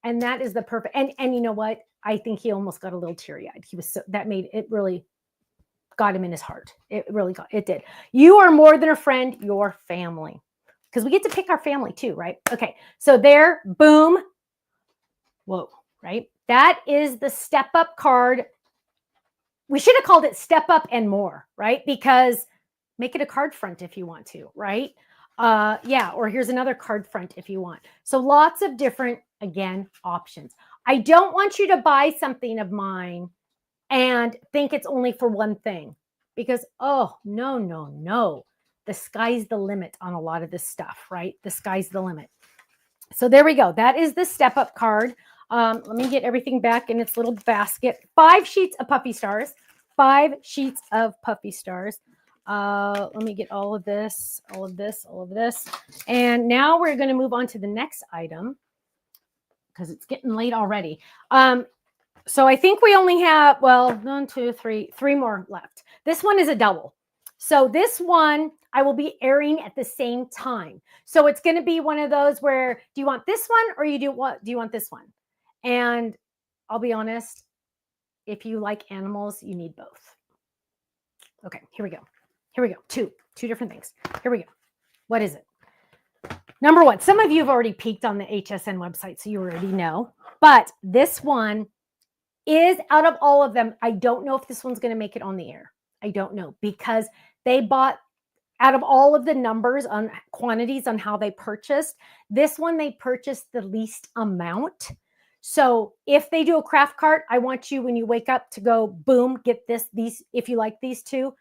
And that is the perfect. And you know what? I think he almost got a little teary-eyed. He was so, that made it really got him in his heart. It really it did. You are more than a friend, your family. Because we get to pick our family too, right? Okay. So there, boom. Whoa, right? That is the step up card. We should have called it step up and more, right? Because make it a card front if you want to, right? Yeah, or here's another card front if you want. So lots of different, again, options. I don't want you to buy something of mine and think it's only for one thing because, oh, no, no, no. The sky's the limit on a lot of this stuff, right? The sky's the limit. So there we go. That is the step up card. Let me get everything back in its little basket. 5 sheets of puffy stars. 5 sheets of puffy stars. Let me get all of this. And now we're going to move on to the next item because it's getting late already. So I think we only have, well, 1, 2, 3 more left. This one is a double. So this one I will be airing at the same time. So it's going to be one of those where, do you want this one or do you want this one? And I'll be honest, if you like animals, you need both. Okay, here we go. Two different things. Here we go. What is it? Number 1, some of you have already peeked on the HSN website, so you already know. But this one is, out of all of them, I don't know if this one's going to make it on the air. I don't know, because they bought, out of all of the numbers on quantities on how they purchased, this one they purchased the least amount. So if they do a craft cart, I want you, when you wake up, to go, boom, get these, if you like these 2,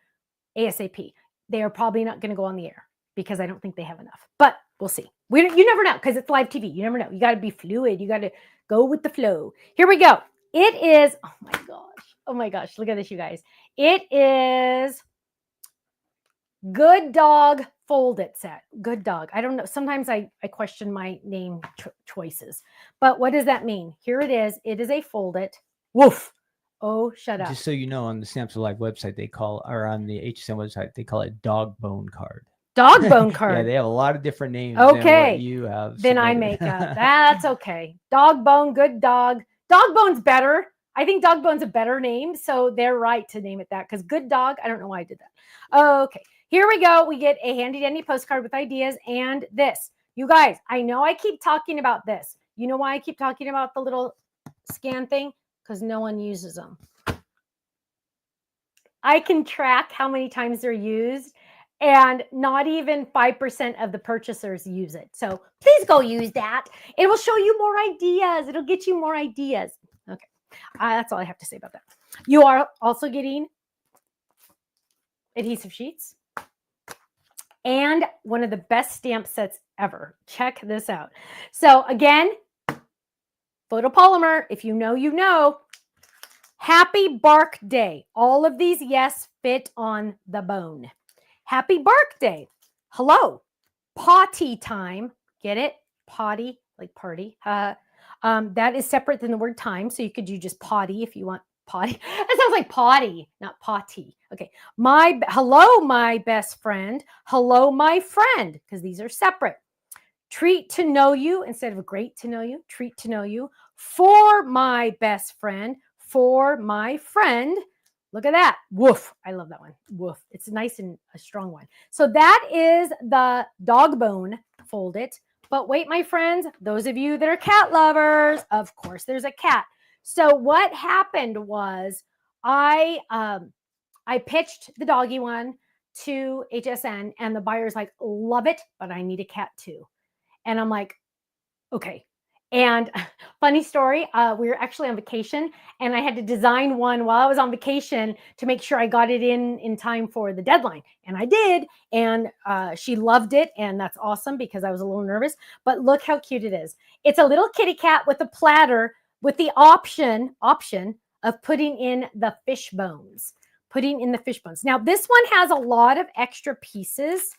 ASAP. They are probably not going to go on the air because I don't think they have enough, but we'll see. You never know because it's live TV. You never know. You got to be fluid. You got to go with the flow. Here we go. It is, oh my gosh. Look at this, you guys. It is Good Dog Fold It set. Good Dog. I don't know. Sometimes I question my name choices, but what does that mean? Here it is. It is a Fold It. Woof. Oh, shut up. Just so you know, on the Stamps Alive website, or on the HSN website, they call it dog bone card. Dog bone card. Yeah, they have a lot of different names. Okay. Than what you have. Then I make up. That's okay. Dog bone, good dog. Dog bone's better. I think dog bone's a better name. So they're right to name it that because good dog. I don't know why I did that. Okay. Here we go. We get a handy dandy postcard with ideas and this. You guys, I know I keep talking about this. You know why I keep talking about the little scan thing? Because no one uses them. I can track how many times they're used, and not even 5% of the purchasers use it. So please go use that. It will show you more ideas. It'll get you more ideas. Okay. That's all I have to say about that. You are also getting adhesive sheets and one of the best stamp sets ever. Check this out. So again, photopolymer, if you know, you know. Happy Bark Day. All of these, yes, fit on the bone. Happy Bark Day. Hello. Potty time. Get it? Potty, like party. That is separate than the word time. So you could do just potty if you want potty. It sounds like potty, not potty. Okay. Hello, my best friend. Hello, my friend, because these are separate. Treat to know you instead of great to know you. Treat to know you. For my best friend. For my friend. Look at that. Woof. I love that one. Woof. It's nice and a strong one. So that is the dog bone. Fold it. But wait, my friends, those of you that are cat lovers, of course, there's a cat. So what happened was I pitched the doggy one to HSN and the buyer's like, love it, but I need a cat too. And I'm like, okay. And funny story, we were actually on vacation and I had to design one while I was on vacation to make sure I got it in time for the deadline. And I did. And she loved it. And that's awesome because I was a little nervous. But look how cute it is. It's a little kitty cat with a platter with the option of putting in the fish bones. Now, this one has a lot of extra pieces.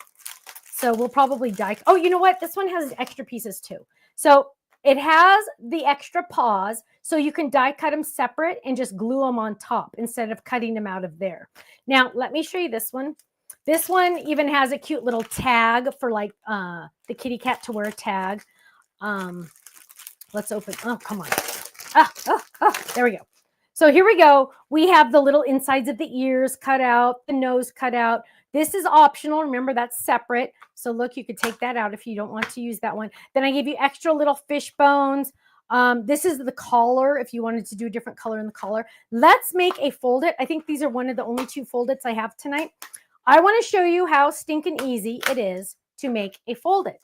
So we'll probably die. Oh, you know what? This one has extra pieces too. So it has the extra paws, so you can die cut them separate and just glue them on top instead of cutting them out of there. Now, let me show you this one. This one even has a cute little tag for like the kitty cat to wear a tag. Let's open. Oh, come on. There we go. So here we go. We have the little insides of the ears cut out, the nose cut out. This is optional. Remember, that's separate. So look, you could take that out if you don't want to use that one. Then I gave you extra little fish bones. This is the collar if you wanted to do a different color in the collar. Let's make a fold-it. I think these are one of the only 2 fold-its I have tonight. I want to show you how stinking easy it is to make a fold-it.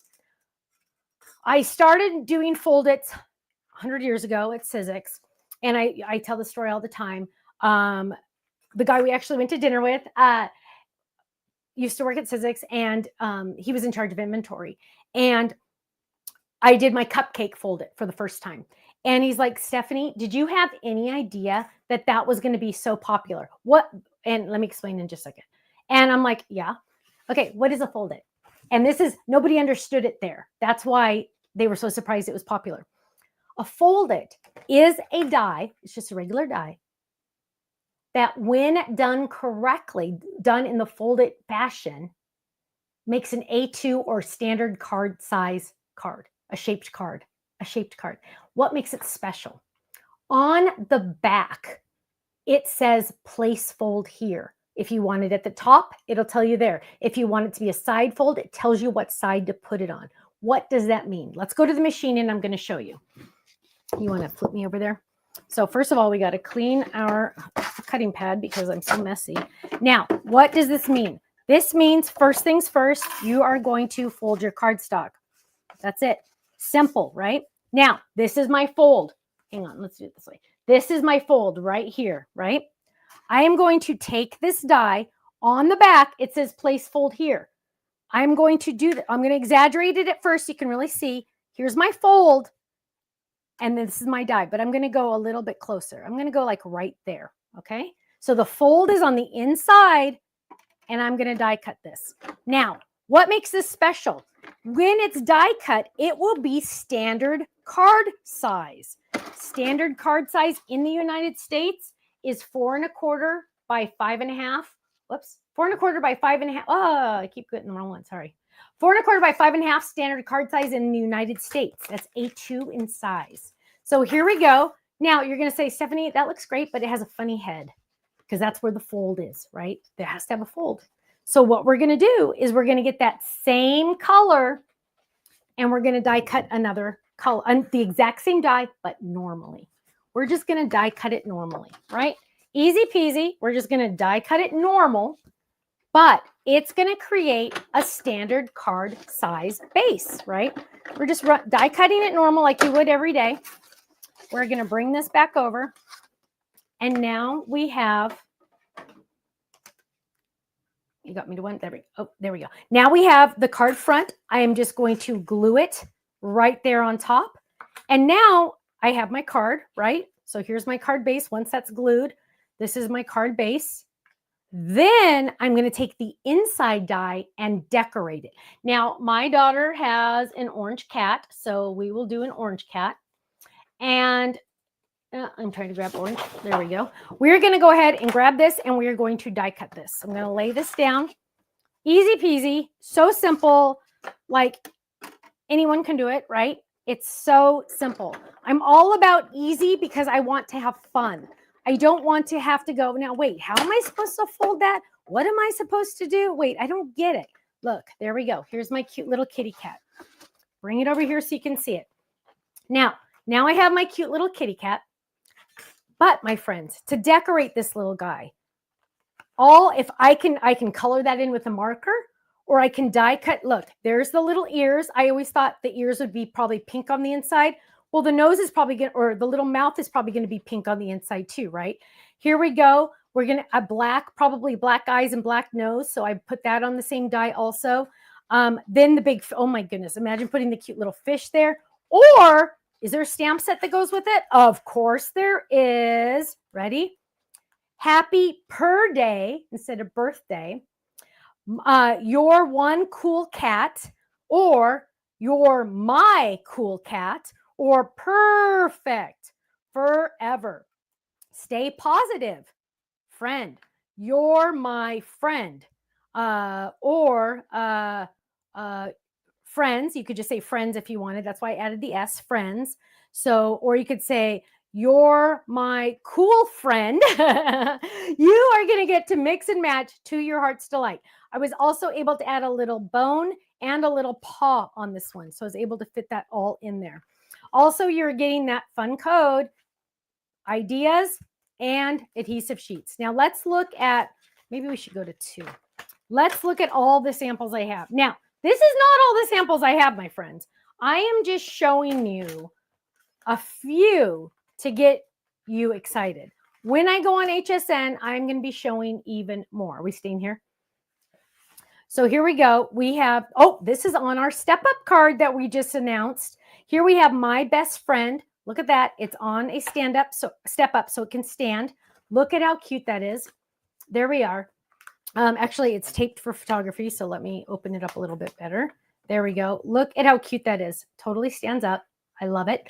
I started doing fold-its 100 years ago at Sizzix, and I tell the story all the time. The guy we actually went to dinner with used to work at Sizzix, and he was in charge of inventory. And I did my cupcake fold-it for the first time. And he's like, Stephanie, did you have any idea that that was going to be so popular? What? And let me explain in just a second. And I'm like, yeah. Okay, what is a fold-it? And this is, nobody understood it there. That's why they were so surprised it was popular. A fold-it is a die. It's just a regular die that when done correctly, done in the fold-it fashion, makes an A2 or standard card size card, a shaped card. What makes it special? On the back, it says place fold here. If you want it at the top, it'll tell you there. If you want it to be a side fold, it tells you what side to put it on. What does that mean? Let's go to the machine and I'm going to show you. You want to flip me over there? So first of all, we got to clean our cutting pad because I'm so messy. Now, what does this mean? This means first things first, you are going to fold your cardstock. That's it. Simple, right? Now, this is my fold. Hang on, let's do it this way. This is my fold right here, right? I am going to take this die. On the back, it says place fold here. I'm going to do that. I'm going to exaggerate it at first so you can really see. Here's my fold. And this is my die, but I'm going to go a little bit closer. I'm going to go like right there, okay? So the fold is on the inside, and I'm going to die cut this. Now, what makes this special? When it's die cut, it will be standard card size. Standard card size in the United States is 4 1/4 by 5 1/2. Whoops, 4 1/4 by 5 1/2. Oh, I keep getting the wrong one. Sorry. 4 1/4 by 5 1/2 standard card size in the United States. That's A2 in size. So here we go. Now you're going to say, Stephanie, that looks great, but it has a funny head because that's where the fold is, right? It has to have a fold. So what we're going to do is we're going to get that same color and we're going to die cut another color, the exact same die, but normally. We're just going to die cut it normally, right? Easy peasy. We're just going to die cut it normal, but it's going to create a standard card size base, right? We're just die cutting it normal like you would every day. We're going to bring this back over. And now we have, you got me to one, there we go. Now we have the card front. I am just going to glue it right there on top. And now I have my card, right? So here's my card base. Once that's glued, this is my card base. Then I'm going to take the inside die and decorate it. Now, my daughter has an orange cat, so we will do an orange cat. And I'm trying to grab orange. There we go. We're going to go ahead and grab this and we're going to die cut this. I'm going to lay this down. Easy peasy. So simple. Like anyone can do it, right? It's so simple. I'm all about easy because I want to have fun. I don't want to have to go, now wait, how am I supposed to fold that? What am I supposed to do? Wait, I don't get it. Look, there we go. Here's my cute little kitty cat. Bring it over here so you can see it. Now I have my cute little kitty cat. But my friends, to decorate this little guy, if I can color that in with a marker, or I can die cut. Look, there's the little ears. I always thought the ears would be probably pink on the inside. Well, the nose is probably going to, or the little mouth is probably going to be pink on the inside too, right? Here we go. We're going to probably black eyes and black nose. So I put that on the same die also. Then the big, oh my goodness, imagine putting the cute little fish there. Or is there a stamp set that goes with it? Of course there is. Ready? Happy per day instead of birthday. You're one cool cat, or you're my cool cat, or perfect forever. Stay positive, friend. You're my friend. Or friends. You could just say friends if you wanted. That's why I added the S, friends. So, or you could say, you're my cool friend. You are going to get to mix and match to your heart's delight. I was also able to add a little bone and a little paw on this one. So I was able to fit that all in there. Also, you're getting that fun code, ideas, and adhesive sheets. Now let's look at, maybe we should go to 2. Let's look at all the samples I have. Now, this is not all the samples I have, my friends. I am just showing you a few to get you excited. When I go on HSN, I'm going to be showing even more. Are we staying here? So here we go. We have, this is on our step up card that we just announced. Here we have my best friend. Look at that. It's on a step up so it can stand. Look at how cute that is. There we are. Actually, it's taped for photography. So let me open it up a little bit better. There we go. Look at how cute that is. Totally stands up. I love it.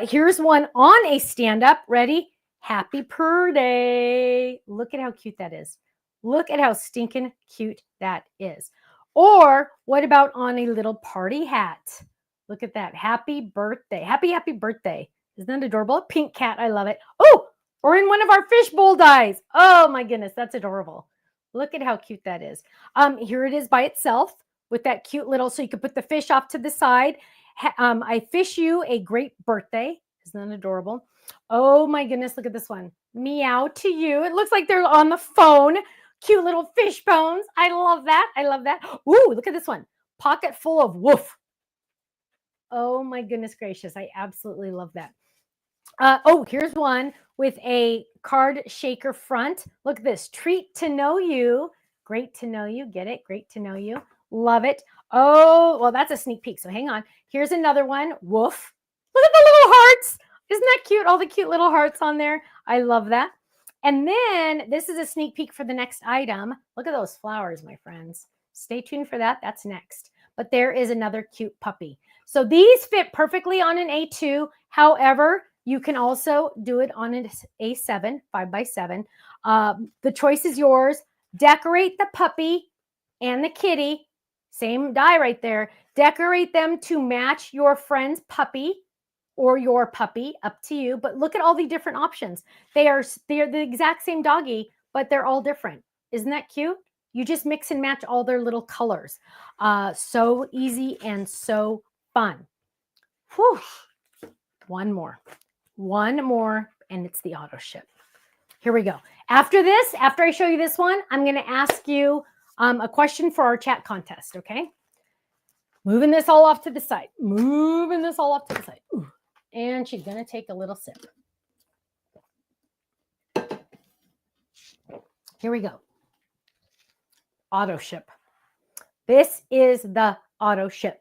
Here's one on a stand-up. Ready? Happy per day. Look at how cute that is. Look at how stinking cute that is. Or what about on a little party hat? Look at that. Happy birthday. Happy birthday. Isn't that adorable? Pink cat. I love it. Oh, or in one of our fishbowl dies. Oh my goodness. That's adorable. Look at how cute that is. Here it is by itself with that cute little, so you could put the fish off to the side. I fish you a great birthday. Isn't that adorable? Oh my goodness, look at this one. Meow to you. It looks like they're on the phone. Cute little fish bones. I love that. I love that. Ooh, look at this one. Pocket full of woof. Oh my goodness gracious. I absolutely love that. Here's one with a card shaker front. Look at this. Treat to know you. Great to know you. Get it? Great to know you. Love it. Oh, well, that's a sneak peek. So hang on. Here's another one. Woof. Look at the little hearts. Isn't that cute? All the cute little hearts on there. I love that. And then this is a sneak peek for the next item. Look at those flowers, my friends. Stay tuned for that. That's next. But there is another cute puppy. So these fit perfectly on an A2. However, you can also do it on an A7, 5x7. The choice is yours. Decorate the puppy and the kitty. Same die right there. Decorate them to match your friend's puppy or your puppy, up to you. But look at all the different options. They are the exact same doggy, but they're all different. Isn't that cute? You just mix and match all their little colors. So easy and so fun. Whew. One more, and it's the auto ship. Here we go. After I show you this one, I'm going to ask you a question for our chat contest, okay? Moving this all off to the side. Ooh. And she's going to take a little sip. Here we go. Auto ship. This is the auto ship.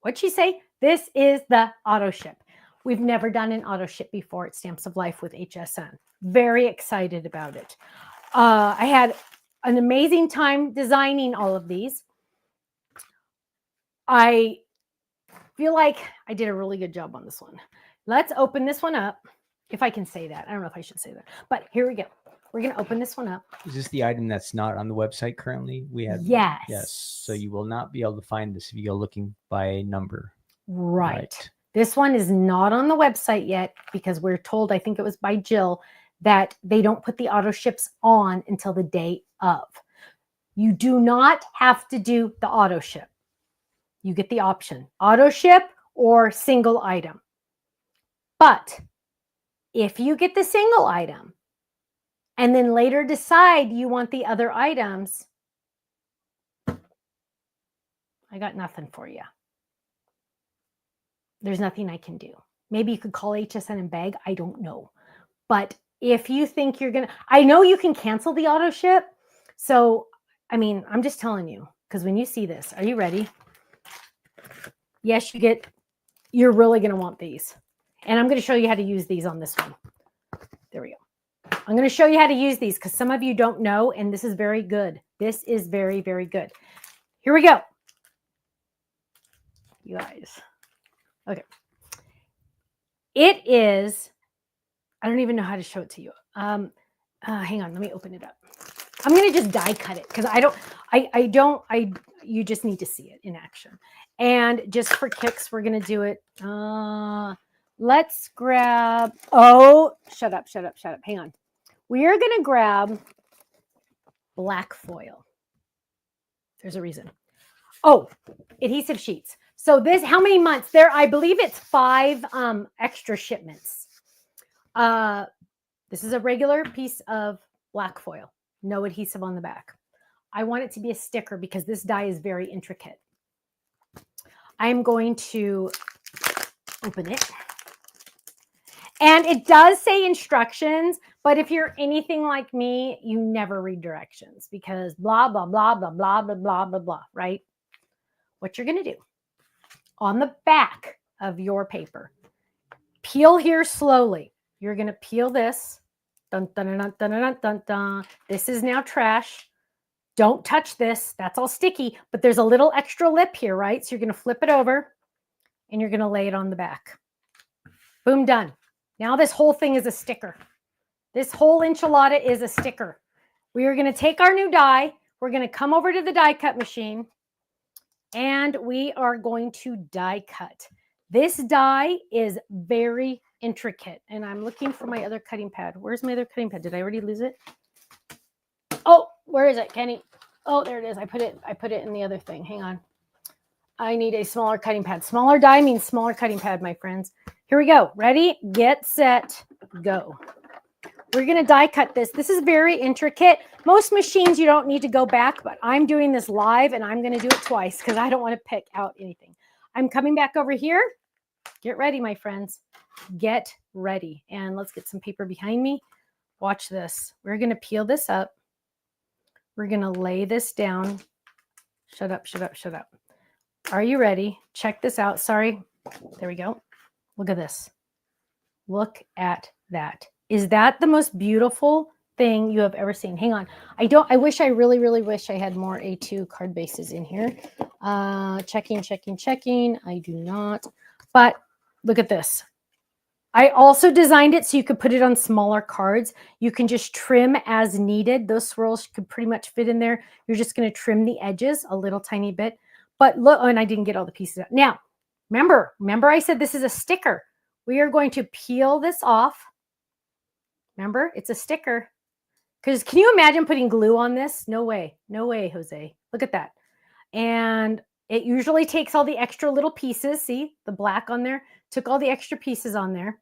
What'd she say? This is the auto ship. We've never done an auto ship before at Stamps of Life with HSN. Very excited about it. I had an amazing time designing all of these. I feel like I did a really good job on this one. Let's open this one up. If I can say that. I don't know if I should say that. But here we go. We're going to open this one up. Is this the item that's not on the website currently? We have Yes. Yes. So you will not be able to find this if you go looking by number. Right. This one is not on the website yet because we're told, I think it was by Jill, that they don't put the auto ships on until the day of. You do not have to do the auto ship. You get the option, auto ship or single item. But if you get the single item and then later decide you want the other items, I got nothing for you. There's nothing I can do. Maybe you could call HSN and beg. I don't know. But if you think you're going to, I know you can cancel the auto ship. So, I mean, I'm just telling you, because when you see this, are you ready? Yes, you're really going to want these. And I'm going to show you how to use these on this one. There we go. I'm going to show you how to use these because some of you don't know, and this is very good. This is very, very good. Here we go. You guys. Okay. It is, I don't even know how to show it to you. Hang on, let me open it up. I'm going to just die cut it because you just need to see it in action. And just for kicks, we're going to do it. Let's grab, shut up. Hang on. We are going to grab black foil. There's a reason. Oh, adhesive sheets. So this, how many months? There, I believe it's 5 extra shipments. This is a regular piece of black foil. No adhesive on the back. I want it to be a sticker because this die is very intricate. I'm going to open it. And it does say instructions, but if you're anything like me, you never read directions because blah, blah, blah, blah, blah, blah, blah, blah, blah, right? What you're going to do on the back of your paper, peel here slowly. You're going to peel this. Dun, dun, dun, dun, dun, dun, dun. This is now trash. Don't touch this. That's all sticky, but there's a little extra lip here, right? So you're going to flip it over and you're going to lay it on the back. Boom, done. Now this whole thing is a sticker. This whole enchilada is a sticker. We are going to take our new die. We're going to come over to the die cut machine and we are going to die cut. This die is very intricate and I'm looking for my other cutting pad. Where's my other cutting pad? Did I already lose it? Oh, where is it, Kenny? Oh, there it is. I put it in the other thing. Hang on. I need a smaller cutting pad. Smaller die means smaller cutting pad, my friends. Here we go. Ready, get, set, go. We're going to die cut this. This is very intricate. Most machines, you don't need to go back, but I'm doing this live and I'm going to do it twice because I don't want to pick out anything. I'm coming back over here. Get ready, my friends. Get ready. And let's get some paper behind me. Watch this. We're going to peel this up. We're going to lay this down. Shut up. Are you ready? Check this out. Sorry. There we go. Look at this. Look at that. Is that the most beautiful thing you have ever seen? Hang on. I really wish I had more A2 card bases in here. Checking. I do not. But look at this. I also designed it so you could put it on smaller cards. You can just trim as needed. Those swirls could pretty much fit in there. You're just going to trim the edges a little tiny bit. But look, and I didn't get all the pieces out. Now, remember I said this is a sticker. We are going to peel this off. Remember, it's a sticker. Because can you imagine putting glue on this? No way, Jose. Look at that. And it usually takes all the extra little pieces. See the black on there? Took all the extra pieces on there.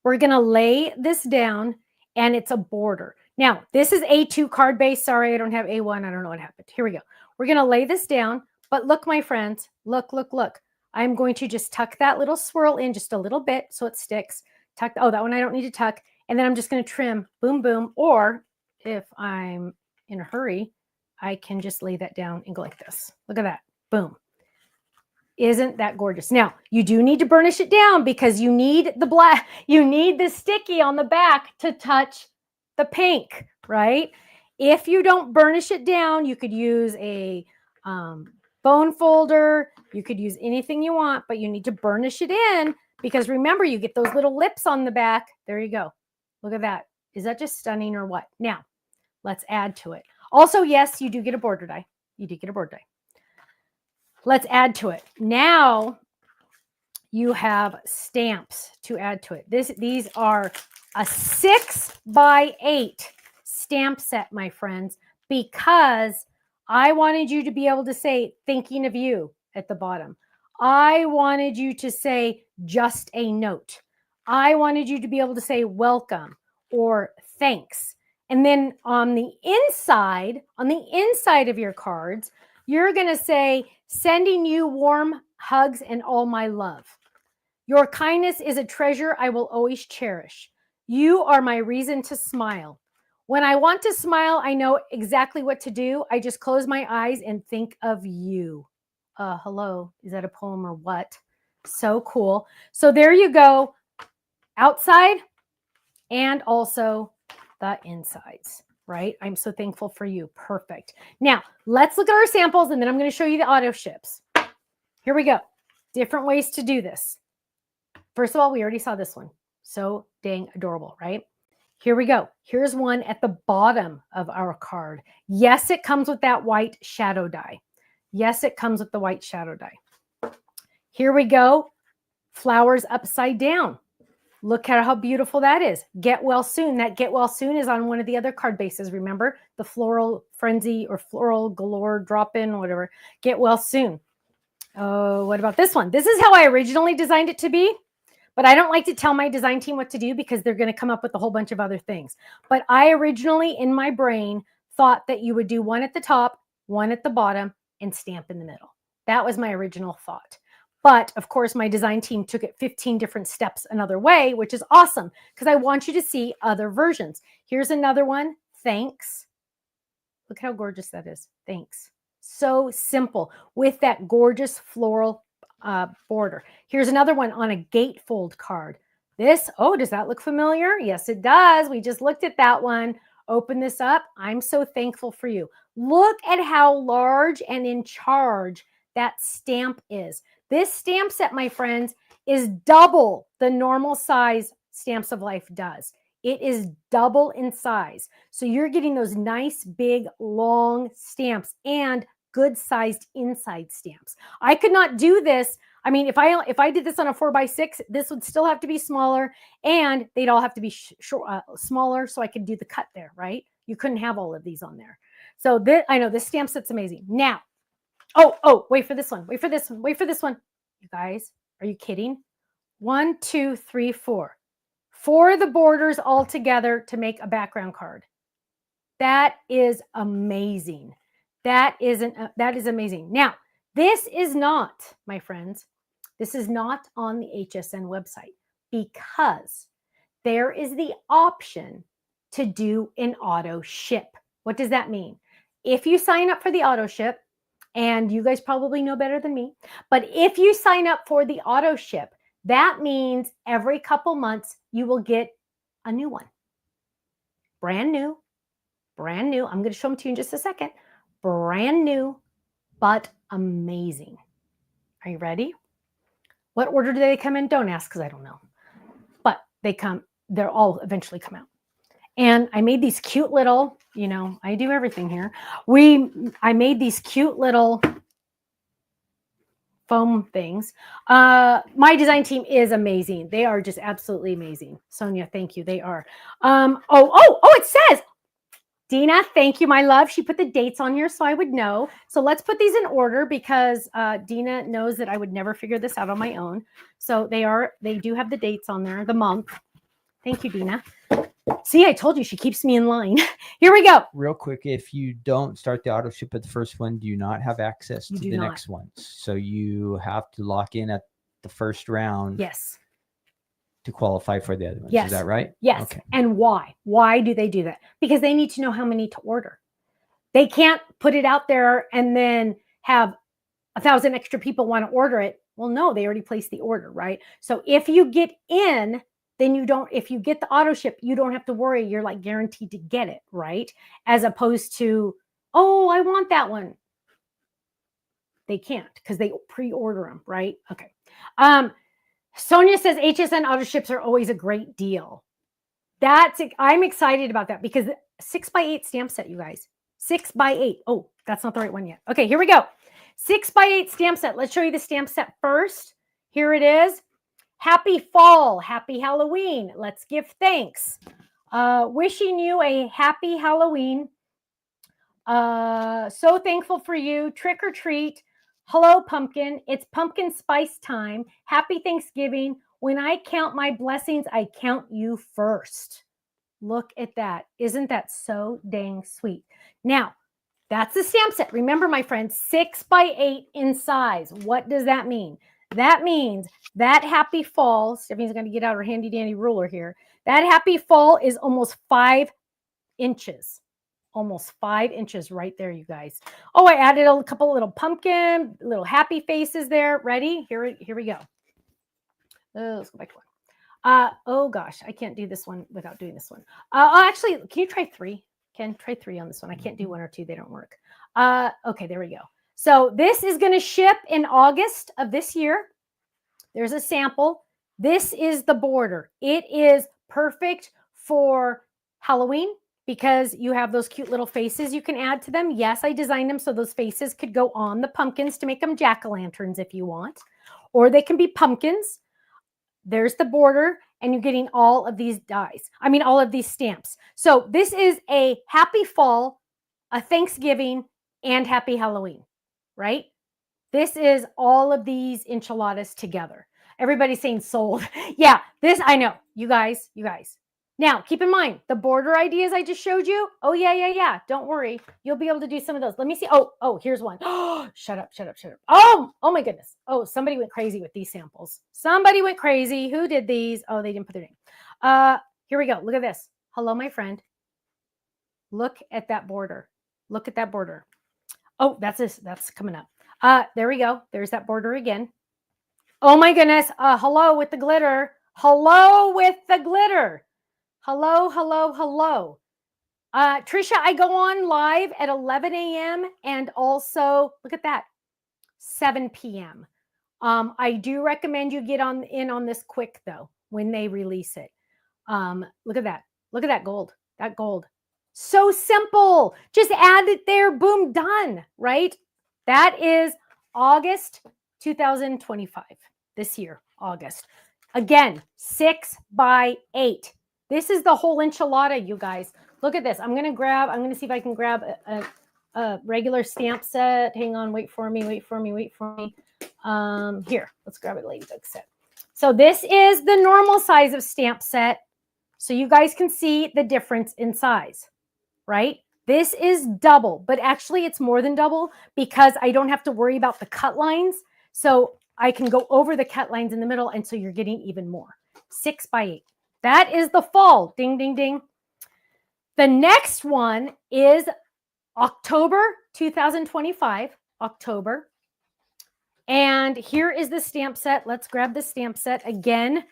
We're going to lay this down and it's a border. Now, this is A2 card base. Sorry, I don't have A1. I don't know what happened. Here we go. We're going to lay this down. But look, my friends, look. I'm going to just tuck that little swirl in just a little bit so it sticks. Tuck. Oh, that one I don't need to tuck. And then I'm just going to trim. Boom, boom. Or if I'm in a hurry, I can just lay that down and go like this. Look at that. Boom. Isn't that gorgeous? Now, you do need to burnish it down because you need the black, you need the sticky on the back to touch the pink, right? If you don't burnish it down, you could use a bone folder. You could use anything you want, but you need to burnish it in because remember, you get those little lips on the back. There you go. Look at that. Is that just stunning or what? Now, let's add to it. Also, yes, you do get a border die. You do get a border die. Let's add to it. Now, you have stamps to add to it. These are a 6x8 stamp set, my friends, because I wanted you to be able to say thinking of you at the bottom. I wanted you to say just a note. I wanted you to be able to say welcome or thanks. And then on the inside of your cards, you're going to say sending you warm hugs and all my love. Your kindness is a treasure I will always cherish. You are my reason to smile. When I want to smile, I know exactly what to do. I just close my eyes and think of you. Hello, is that a poem or what? So cool. So there you go. Outside and also the insides, right? I'm so thankful for you. Perfect. Now, let's look at our samples and then I'm going to show you the auto ships. Here we go. Different ways to do this. First of all, we already saw this one. So dang adorable, right? Here we go. Here's one at the bottom of our card. Yes, it comes with that white shadow die. Yes, it comes with the white shadow die. Here we go. Flowers upside down. Look at how beautiful that is. Get well soon. That get well soon is on one of the other card bases. Remember the floral frenzy or floral galore drop in, whatever. Get well soon. Oh, what about this one? This is how I originally designed it to be. But I don't like to tell my design team what to do because they're going to come up with a whole bunch of other things. But I originally, in my brain, thought that you would do one at the top, one at the bottom, and stamp in the middle. That was my original thought. But, of course, my design team took it 15 different steps another way, which is awesome because I want you to see other versions. Here's another one. Thanks. Look how gorgeous that is. Thanks. So simple with that gorgeous floral border. Here's another one on a gatefold card. This, oh, does that look familiar? Yes, it does. We just looked at that one. Open this up. I'm so thankful for you. Look at how large and in charge that stamp is. This stamp set, my friends, is double the normal size Stamps of Life does. It is double in size. So you're getting those nice, big, long stamps and good sized inside stamps. I could not do this. I mean, if I did this on a 4x6, this would still have to be smaller and they'd all have to be smaller so I could do the cut there, right? You couldn't have all of these on there. So I know this stamp set's amazing. Now, oh, wait for this one. Wait for this one. Wait for this one. You guys, are you kidding? 1, 2, 3, 4. 4 of the borders all together to make a background card. That is amazing. That is amazing. Now, this is not, my friends, this is not on the HSN website because there is the option to do an auto ship. What does that mean? If you sign up for the auto ship, and you guys probably know better than me, but if you sign up for the auto ship, that means every couple months you will get a new one. Brand new. I'm going to show them to you in just a second. Brand new, but amazing. Are you ready? What order do they come in? Don't ask because I don't know. But they'll all eventually come out. And I made these cute little, I do everything here. I made these cute little foam things. My design team is amazing. They are just absolutely amazing. Sonia, thank you. They are. It says, Dina, thank you, my love. She put the dates on here so I would know. So let's put these in order because Dina knows that I would never figure this out on my own. So they do have the dates on there, the month. Thank you, Dina. See, I told you she keeps me in line. Here we go. Real quick, if you don't start the auto ship at the first one, do you not have access to the next ones? So you have to lock in at the first round. Yes. To qualify for the other ones. Yes. Is that right? Yes. Okay. And why? Why do they do that? Because they need to know how many to order. They can't put it out there and then have 1,000 extra people want to order it. Well, no, they already placed the order, right? So if you get in, then if you get the auto ship, you don't have to worry. You're like guaranteed to get it, right? As opposed to, oh, I want that one. They can't because they pre-order them, right? Okay. Sonia says HSN Autoships are always a great deal. I'm excited about that because 6x8 stamp set, you guys. 6x8. Oh, that's not the right one yet. Okay, here we go. 6x8 stamp set. Let's show you the stamp set first. Here it is. Happy fall. Happy Halloween. Let's give thanks. Wishing you a happy Halloween. So thankful for you. Trick or treat. Hello, pumpkin. It's pumpkin spice time. Happy Thanksgiving. When I count my blessings, I count you first. Look at that. Isn't that so dang sweet? Now, that's the stamp set. Remember, my friends, 6x8 in size. What does that mean? That means that happy fall, Stephanie's going to get out her handy dandy ruler here. That happy fall is almost 5 inches. Almost 5 inches right there, you guys. Oh, I added a couple little pumpkin, little happy faces there. Ready? Here we go. Let's go back to one. Oh gosh, I can't do this one without doing this one. Actually, can you try 3? Ken, try 3 on this one. I can't do 1 or 2. They don't work. Okay, there we go. So this is going to ship in August of this year. There's a sample. This is the border. It is perfect for Halloween because you have those cute little faces you can add to them. Yes, I designed them so those faces could go on the pumpkins to make them jack-o'-lanterns if you want. Or they can be pumpkins. There's the border, and you're getting all of these dies. I mean, all of these stamps. So this is a happy fall, a Thanksgiving, and happy Halloween, right? This is all of these enchiladas together. Everybody's saying sold. Yeah, this, I know. You guys. Now, keep in mind, the border ideas I just showed you. Oh, yeah. Don't worry. You'll be able to do some of those. Let me see. Oh, here's one. Oh, shut up. Oh my goodness. Oh, somebody went crazy with these samples. Somebody went crazy. Who did these? Oh, they didn't put their name. Here we go. Look at this. Hello, my friend. Look at that border. Oh, that's coming up. There we go. There's that border again. Oh my goodness. Hello with the glitter. Hello. Trisha, I go on live at 11 a.m. and also, look at that, 7 p.m. I do recommend you get in on this quick, though, when they release it. Look at that. Look at that gold. So simple. Just add it there. Boom, done, right? That is August 2025. This year, August. Again, 6x8. This is the whole enchilada, you guys. Look at this. I'm going to see if I can grab a regular stamp set. Hang on, wait for me. Here, let's grab a ladybug set. So this is the normal size of stamp set. So you guys can see the difference in size, right? This is double, but actually it's more than double because I don't have to worry about the cut lines. So I can go over the cut lines in the middle, and so you're getting even more. 6x8. That is the fall. Ding, ding, ding. The next one is October 2025. October. And here is the stamp set. Let's grab the stamp set again.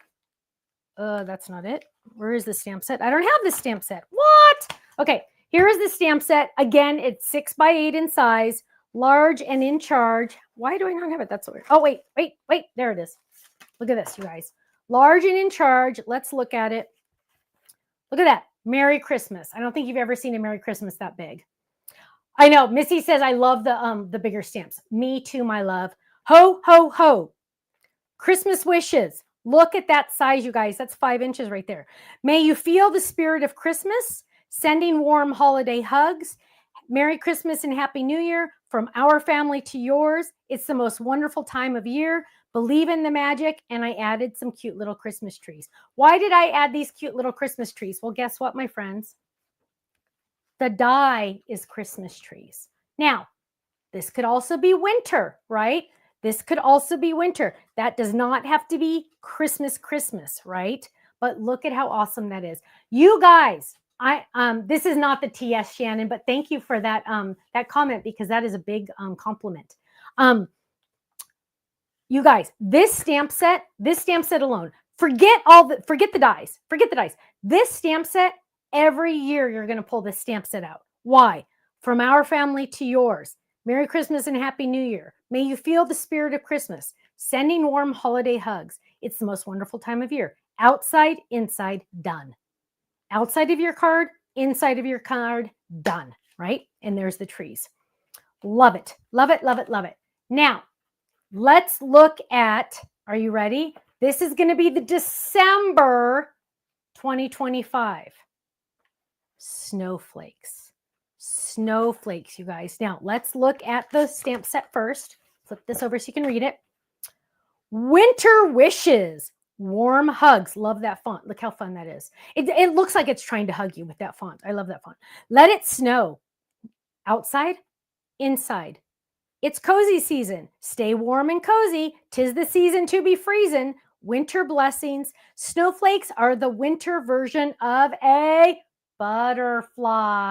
That's not it. Where is the stamp set? I don't have the stamp set. What? Okay, here is the stamp set. Again, it's 6x8 in size. Large and in charge. Why do I not have it? That's so weird. Oh, wait. There it is. Look at this, you guys. Large and in charge. Let's look at it. Look at that. Merry Christmas. I don't think you've ever seen a Merry Christmas that big. I know. Missy says, I love the bigger stamps. Me too, my love. Ho, ho, ho. Christmas wishes. Look at that size, you guys. That's 5 inches right there. May you feel the spirit of Christmas. Sending warm holiday hugs. Merry Christmas and Happy New Year from our family to yours. It's the most wonderful time of year. Believe in the magic. And I added some cute little Christmas trees. Why did I add these cute little Christmas trees? Well, guess what, my friends? The die is Christmas trees. Now, this could also be winter, right? This could also be winter. That does not have to be Christmas, right? But look at how awesome that is. You guys, this is not the TS Shannon, but thank you for that that comment because that is a big compliment. You guys, this stamp set alone, forget the dies. This stamp set, every year you're going to pull this stamp set out. Why? From our family to yours. Merry Christmas and Happy New Year. May you feel the spirit of Christmas. Sending warm holiday hugs. It's the most wonderful time of year. Outside, inside, done. Outside of your card, inside of your card, done, right? And there's the trees. Love it. Love it, love it, love it. Now, let's look at, are you ready? This is going to be the December 2025. Snowflakes. Snowflakes, you guys. Now, let's look at the stamp set first. Flip this over so you can read it. Winter wishes. Warm hugs. Love that font. Look how fun that is. It looks like it's trying to hug you with that font. I love that font. Let it snow. Outside, inside. It's cozy season. Stay warm and cozy. 'Tis the season to be freezing. Winter blessings. Snowflakes are the winter version of a butterfly.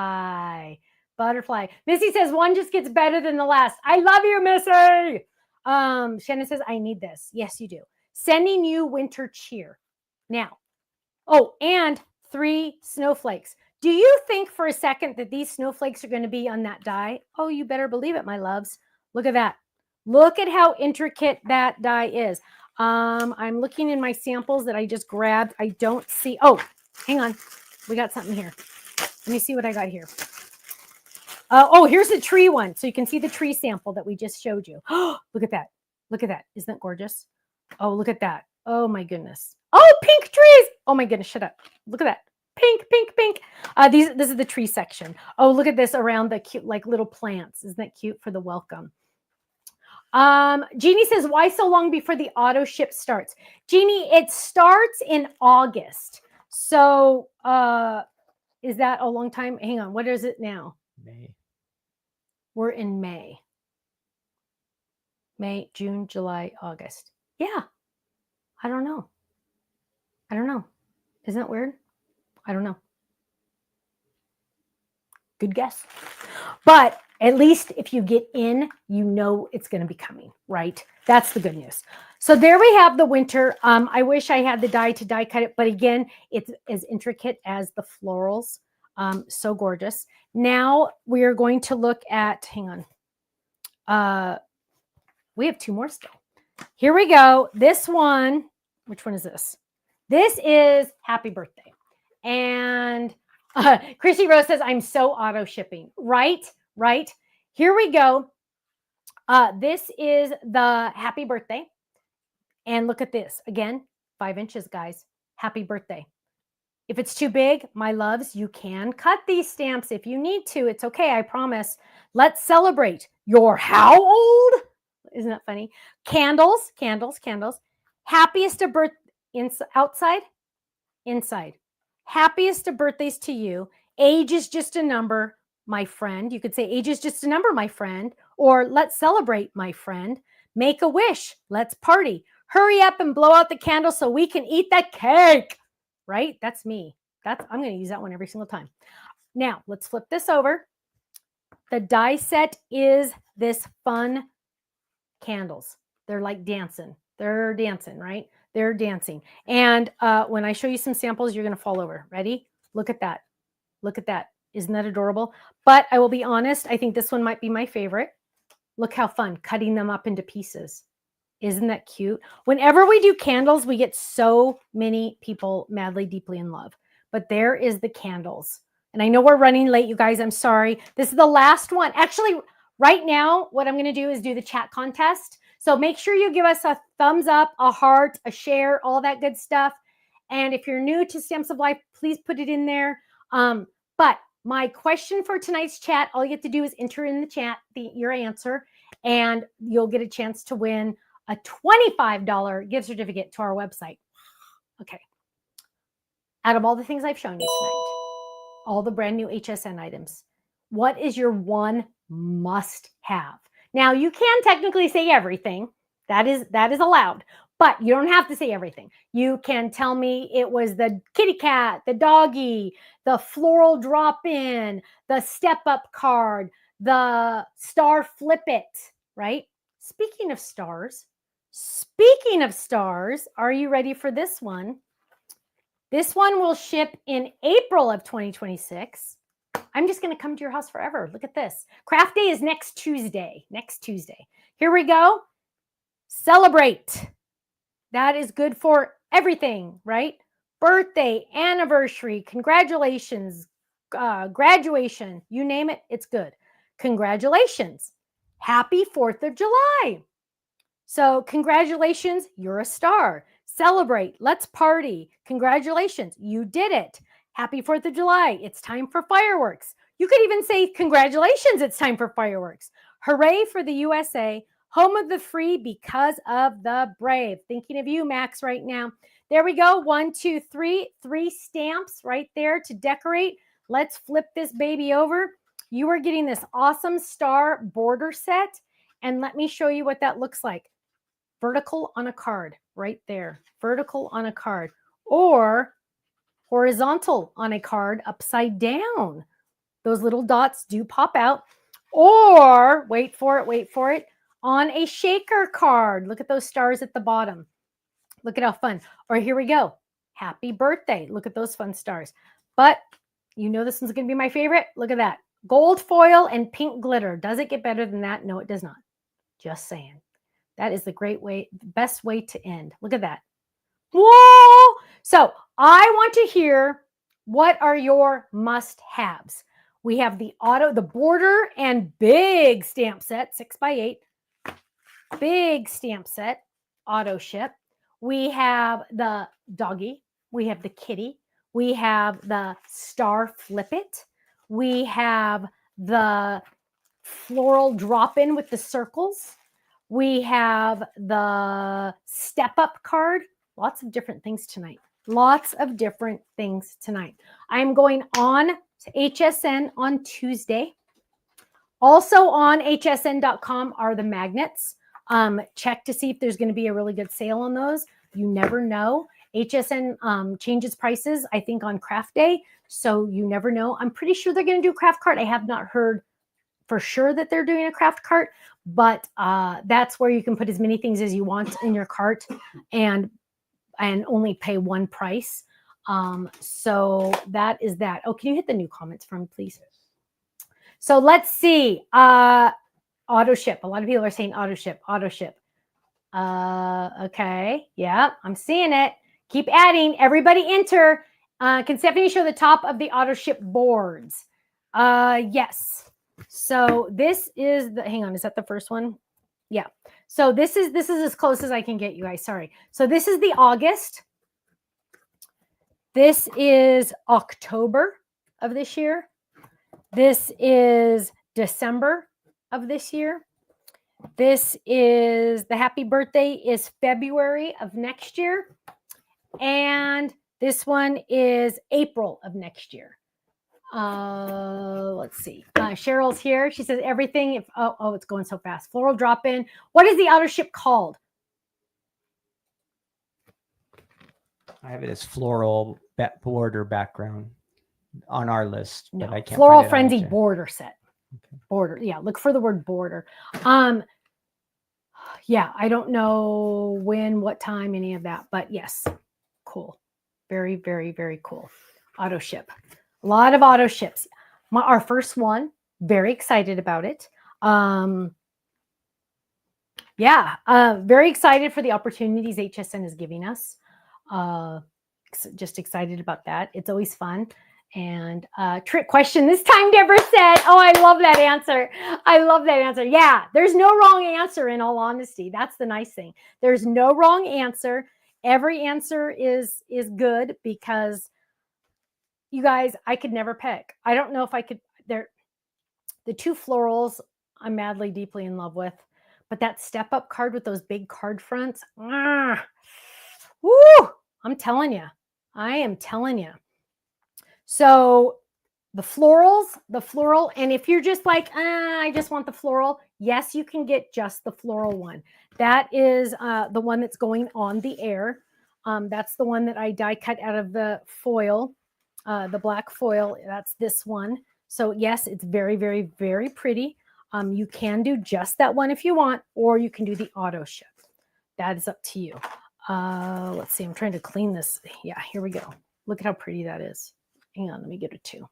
Butterfly. Missy says one just gets better than the last. I love you, Missy. Shannon says, I need this. Yes, you do. Sending you winter cheer. Now, oh, and 3 snowflakes. Do you think for a second that these snowflakes are going to be on that die? Oh, you better believe it, my loves. Look at that. Look at how intricate that die is. I'm looking in my samples that I just grabbed. I don't see. Oh, hang on. We got something here. Let me see what I got here. Oh, here's the tree one. So you can see the tree sample that we just showed you. Look at that. Look at that. Isn't that gorgeous? Oh, look at that. Oh, my goodness. Oh, pink trees. Oh, my goodness. Shut up. Look at that. Pink, pink, pink. This is the tree section. Oh, look at this around the cute, like little plants. Isn't that cute for the welcome? Jeannie says, why so long before the auto ship starts? Jeannie, it starts in August. So is that a long time? Hang on. What is it now? May. We're in May. May, June, July, August. Yeah. I don't know. I don't know. Isn't that weird? I don't know. Good guess. But at least if you get in, you know it's going to be coming, right? That's the good news. So there we have the winter. I wish I had the die to die cut it, but again, it's as intricate as the florals. So gorgeous. Now we are going to look at, hang on. We have 2 more still. Here we go. This one, which one is this? This is Happy Birthday. And Chrissy Rose says, I'm so auto shipping. Right, right. Here we go. This is the Happy Birthday. And look at this. Again, 5 inches, guys. Happy birthday. If it's too big, my loves, you can cut these stamps if you need to. It's okay, I promise. Let's celebrate your how old? Isn't that funny? Candles, candles, candles. Happiest of birth outside, inside. Happiest of birthdays to you. Age is just a number, my friend. You could say age is just a number, my friend. Or let's celebrate, my friend. Make a wish. Let's party. Hurry up and blow out the candle so we can eat that cake. Right? That's me. I'm going to use that one every single time. Now, let's flip this over. The die set is this fun candles. They're like dancing. They're dancing, right? They're dancing. And when I show you some samples, you're going to fall over. Ready? Look at that. Look at that. Isn't that adorable? But I will be honest, I think this one might be my favorite. Look how fun, cutting them up into pieces. Isn't that cute? Whenever we do candles, we get so many people madly, deeply in love. But there is the candles. And I know we're running late, you guys. I'm sorry. This is the last one. Actually, right now, what I'm going to do is do the chat contest. So make sure you give us a thumbs up, a heart, a share, all that good stuff. And if you're new to Stamps of Life, please put it in there. But my question for tonight's chat, all you have to do is enter in the chat your answer, and you'll get a chance to win a $25 gift certificate to our website. Okay. Out of all the things I've shown you tonight, all the brand new HSN items, what is your one must have? Now, you can technically say everything. That is allowed, but you don't have to say everything. You can tell me it was the kitty cat, the doggy, the floral drop-in, the step-up card, the star flip it, right? Speaking of stars, are you ready for this one? This one will ship in April of 2026. I'm just going to come to your house forever. Look at this. Craft Day is next Tuesday. Next Tuesday. Here we go. Celebrate. That is good for everything, right? Birthday, anniversary, congratulations, graduation, you name it, it's good. Congratulations. Happy 4th of July. So congratulations, you're a star. Celebrate, let's party. Congratulations, you did it. Happy 4th of July, it's time for fireworks. You could even say congratulations, it's time for fireworks. Hooray for the USA, home of the free because of the brave. Thinking of you, Max, right now. There we go, 1, 2, 3, 3 stamps right there to decorate. Let's flip this baby over. You are getting this awesome star border set. And let me show you what that looks like. Vertical on a card right there, vertical on a card, or horizontal on a card upside down. Those little dots do pop out, or wait for it, on a shaker card. Look at those stars at the bottom. Look at how fun. Or here we go. Happy birthday. Look at those fun stars. But you know this one's going to be my favorite. Look at that. Gold foil and pink glitter. Does it get better than that? No, it does not. Just saying. That is the best way to end. Look at that. Whoa! So I want to hear, what are your must-haves? We have the border and big stamp set, 6x8. Big stamp set, auto ship. We have the doggy. We have the kitty. We have the star flip it. We have the floral drop-in with the circles. We have the step-up card. Lots of different things tonight. Lots of different things tonight. I'm going on to HSN on Tuesday. Also on hsn.com are the magnets. Check to see if there's going to be a really good sale on those. You never know. HSN changes prices, I think, on craft day. So you never know. I'm pretty sure they're going to do a craft cart. I have not heard for sure that they're doing a craft cart, but that's where you can put as many things as you want in your cart and only pay one price. So that is that. Oh, can you hit the new comments for me, please? So let's see. Auto ship. A lot of people are saying auto ship, auto ship. Okay. Yeah, I'm seeing it. Keep adding. Everybody enter. Can Stephanie show the top of the auto ship boards? Yes. So this is the, hang on, is that the first one? Yeah. So this is as close as I can get, you guys. Sorry. So this is the August. This is October of this year. This is December of this year. This is the happy birthday is February of next year. And this one is April of next year. Let's see. Cheryl's here. She says everything. If oh, it's going so fast. Floral drop in. What is the auto ship called? I have it as floral border background on our list. No, but I can't floral find it frenzy border set. Okay. Border. Yeah, look for the word border. Yeah, I don't know when, what time, any of that, but yes, cool. Very, very, very cool. Auto ship. A lot of auto ships. Our first one, very excited about it. Very excited for the opportunities HSN is giving us. Just excited about that. It's always fun. And trick question this time, Deborah said. Oh, I love that answer. I love that answer. Yeah, there's no wrong answer, in all honesty. That's the nice thing. There's no wrong answer. Every answer is good, because you guys, I could never pick. I don't know if I could. The two florals I'm madly, deeply in love with. But that step-up card with those big card fronts, woo! I'm telling you. I am telling you. So the floral, and if you're just like, I just want the floral, yes, you can get just the floral one. That is the one that's going on the air. That's the one that I die cut out of the foil, the black foil. That's this one. So yes, it's very, very, very pretty. You can do just that one if you want, or you can do the auto ship. That is up to you. Let's see. I'm trying to clean this. Yeah, here we go. Look at how pretty that is. Hang on, let me get it too.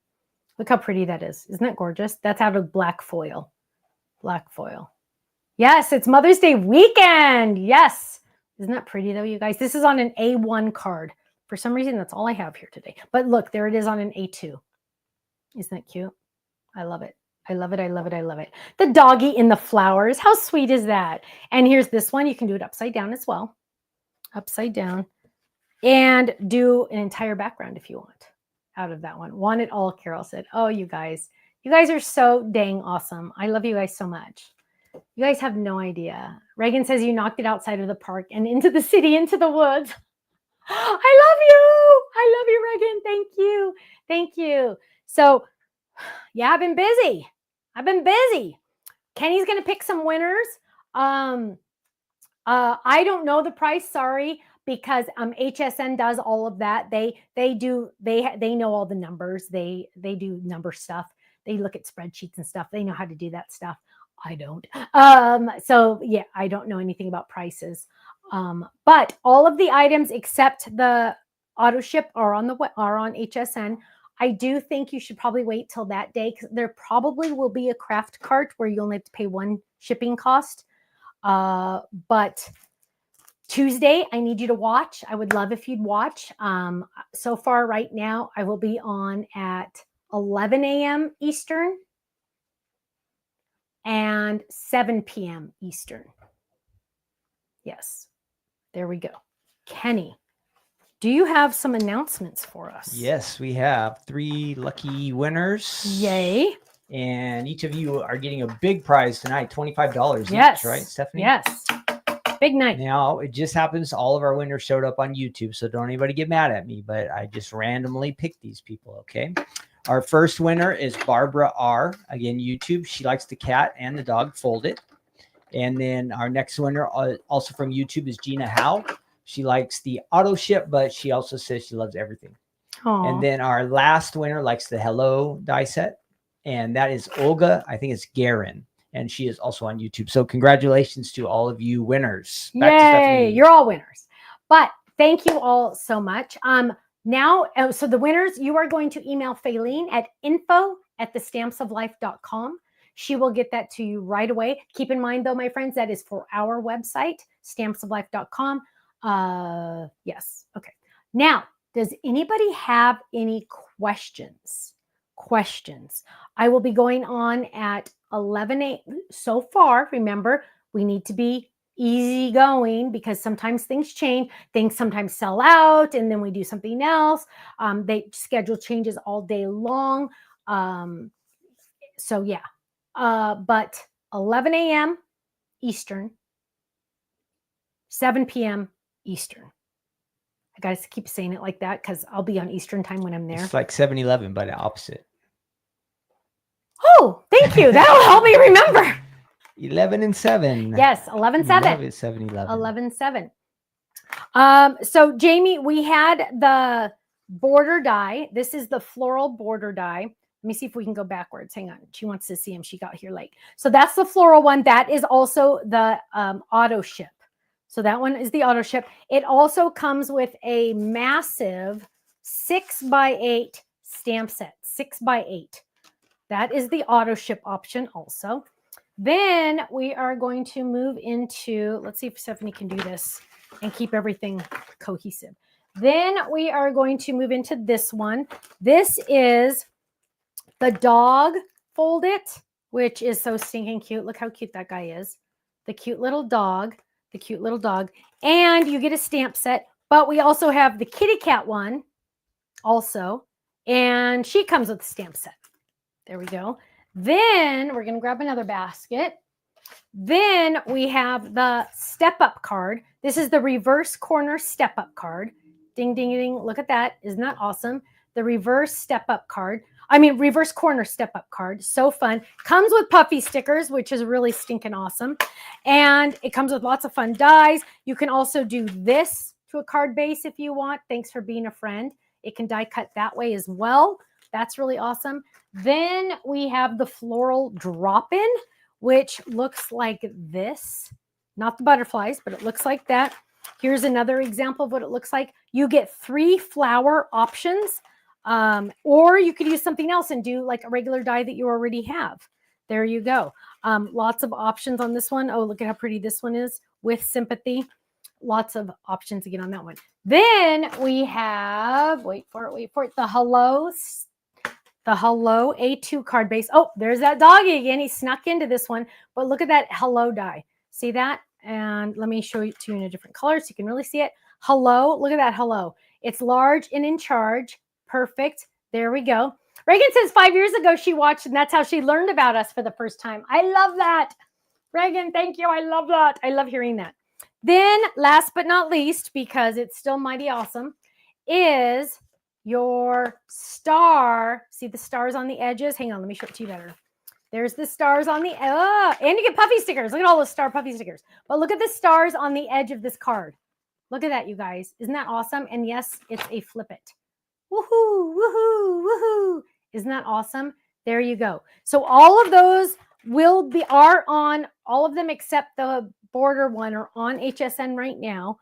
Look how pretty that is. Isn't that gorgeous? That's out of black foil. Black foil. Yes, it's Mother's Day weekend. Yes. Isn't that pretty though, you guys? This is on an A1 card. For some reason, that's all I have here today. But look, there it is on an A2. Isn't that cute? I love it. I love it. I love it. I love it. The doggy in the flowers. How sweet is that? And here's this one. You can do it upside down as well. Upside down. And do an entire background if you want out of that one. Want it all, Carol said. Oh, you guys are so dang awesome. I love you guys so much. You guys have no idea. Reagan says you knocked it outside of the park and into the city, into the woods. I love you. I love you, Reagan. Thank you. Thank you. So, yeah, I've been busy. Kenny's going to pick some winners. I don't know the price. Sorry. Because HSN does all of that. They know all the numbers. They do number stuff. They look at spreadsheets and stuff. They know how to do that stuff. I don't. So yeah, I don't know anything about prices. But all of the items except the Autoship are on HSN. I do think you should probably wait till that day because there probably will be a craft cart where you only have to pay one shipping cost. But Tuesday, I need you to watch. I would love if you'd watch. So far right now, I will be on at 11 a.m. Eastern and 7 p.m. Eastern. Yes, there we go. Kenny, do you have some announcements for us? Yes, we have 3 lucky winners. Yay. And each of you are getting a big prize tonight, $25 yes. each, right, Stephanie? Yes. Big night. Now, it just happens all of our winners showed up on YouTube, so don't anybody get mad at me, but I just randomly picked these people, okay? Our first winner is Barbara R. Again, YouTube. She likes the cat and the dog folded. And then our next winner, also from YouTube, is Gina Howe. She likes the Autoship, but she also says she loves everything. Aww. And then our last winner likes the Hello die set, and that is Olga. I think it's Garin. And she is also on YouTube. So congratulations to all of you winners. Back to Stephanie. You're all winners. But thank you all so much. Now, so the winners, you are going to email Faylene at info@thestampsoflife.com. She will get that to you right away. Keep in mind, though, my friends, that is for our website, stampsoflife.com. Yes. Okay. Now, does anybody have any questions? I will be going on at 11 a.m. So far, remember, we need to be easy going because sometimes things change. Things sometimes sell out and then we do something else. They schedule changes all day long. So yeah, but 11 a.m. Eastern, 7 p.m. Eastern. I got to keep saying it like that because I'll be on Eastern time when I'm there. It's like 7-Eleven, but opposite. Oh, thank you. That'll help me remember. 11 and 7. Yes, 11-7. Love it, 7-Eleven. 11-7. So Jamie, we had the border die. This is the floral border die. Let me see if we can go backwards. Hang on. She wants to see him. She got here late. So that's the floral one. That is also the Autoship. So that one is the Autoship. It also comes with a massive 6x8 stamp set. 6x8. That is the Autoship option also. Then we are going to move into, let's see if Stephanie can do this and keep everything cohesive. Then we are going to move into this one. This is the dog fold it, which is so stinking cute. Look how cute that guy is. The cute little dog. And you get a stamp set, but we also have the kitty cat one also. And she comes with a stamp set. There we go. Then we're going to grab another basket. Then we have the step up card. This is the reverse corner step up card. Ding, ding, ding. Look at that. Isn't that awesome? The reverse step up card. Reverse corner step up card. So fun. Comes with puffy stickers, which is really stinking awesome. And it comes with lots of fun dies. You can also do this to a card base if you want. Thanks for being a friend. It can die cut that way as well. That's really awesome. Then we have the floral drop-in, which looks like this. Not the butterflies, but it looks like that. Here's another example of what it looks like. You get 3 flower options, or you could use something else and do like a regular die that you already have. There you go. Lots of options on this one. Oh, look at how pretty this one is with sympathy. lots of options again on that one. Then we have, wait for it, the Hello A2 card base. Oh, there's that doggy again. He snuck into this one, but look at that Hello die. See that? And let me show it to you in a different color so you can really see it. Hello, look at that Hello. It's large and in charge. Perfect. There we go. Reagan says 5 years ago she watched, and that's how she learned about us for the first time. I love that. Reagan, thank you. I love that. I love hearing that. Then last but not least, because it's still mighty awesome, is your star. See the stars on the edges? Hang on, let me show it to you better. There's the stars on the, and you get puffy stickers. Look at all those star puffy stickers. But look at the stars on the edge of this card. Look at that, you guys. Isn't that awesome? And yes, it's a flip it. Woohoo, woohoo, woohoo. Isn't that awesome? There you go. So all of those are on, all of them except the border one are on HSN right now.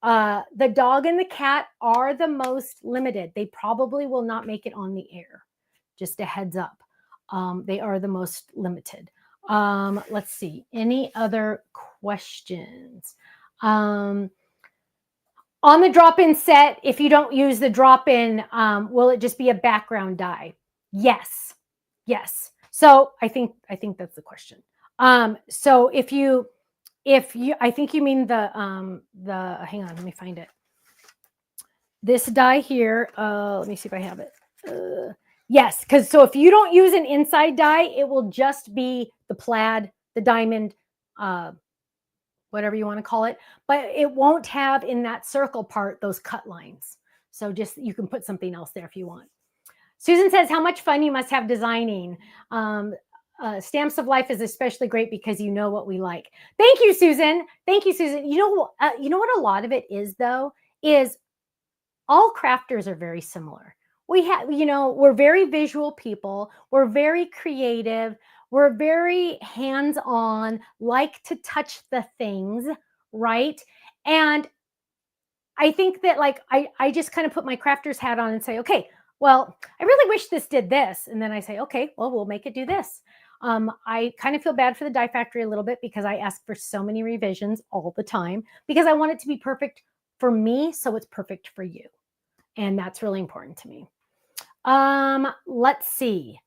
The dog and the cat are the most limited. They probably will not make it on the air. Just a heads up. They are the most limited. Let's see. Any other questions? On the drop-in set, if you don't use the drop-in, will it just be a background die? Yes. Yes. So I think that's the question. So if you, I think you mean the, hang on, let me find it. This die here, let me see if I have it. Yes, because so if you don't use an inside die, it will just be the plaid, the diamond, whatever you want to call it, but it won't have in that circle part those cut lines. So just, you can put something else there if you want. Susan says, how much fun you must have designing. Stamps of Life is especially great because you know what we like. Thank you, Susan. Thank you, Susan. You know what a lot of it is, though, is all crafters are very similar. We have, we're very visual people. We're very creative. We're very hands-on, like to touch the things, right? And I think that, like, I just kind of put my crafter's hat on and say, okay, well, I really wish this did this. And then I say, okay, well, we'll make it do this. I kind of feel bad for the die factory a little bit because I ask for so many revisions all the time because I want it to be perfect for me, so it's perfect for you. And that's really important to me. Let's see.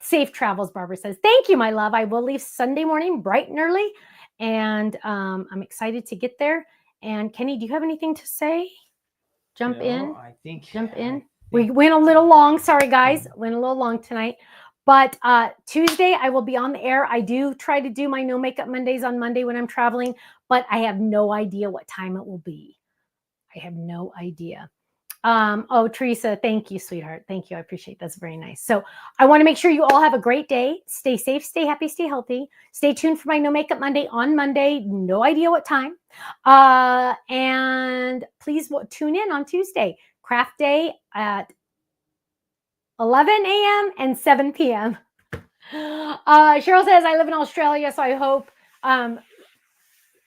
Safe travels, Barbara says. Thank you, my love. I will leave Sunday morning bright and early. And I'm excited to get there. And Kenny, do you have anything to say? Jump in. We went a little long. Sorry, guys. Went a little long tonight. But Tuesday, I will be on the air. I do try to do my No Makeup Mondays on Monday when I'm traveling, but I have no idea what time it will be. I have no idea. Oh, Teresa, thank you, sweetheart. Thank you. I appreciate that. That's very nice. So I want to make sure you all have a great day. Stay safe, stay happy, stay healthy. Stay tuned for my No Makeup Monday on Monday. No idea what time. And please tune in on Tuesday. Craft Day at 11 a.m. and 7 p.m. Cheryl says, I live in Australia, so I hope...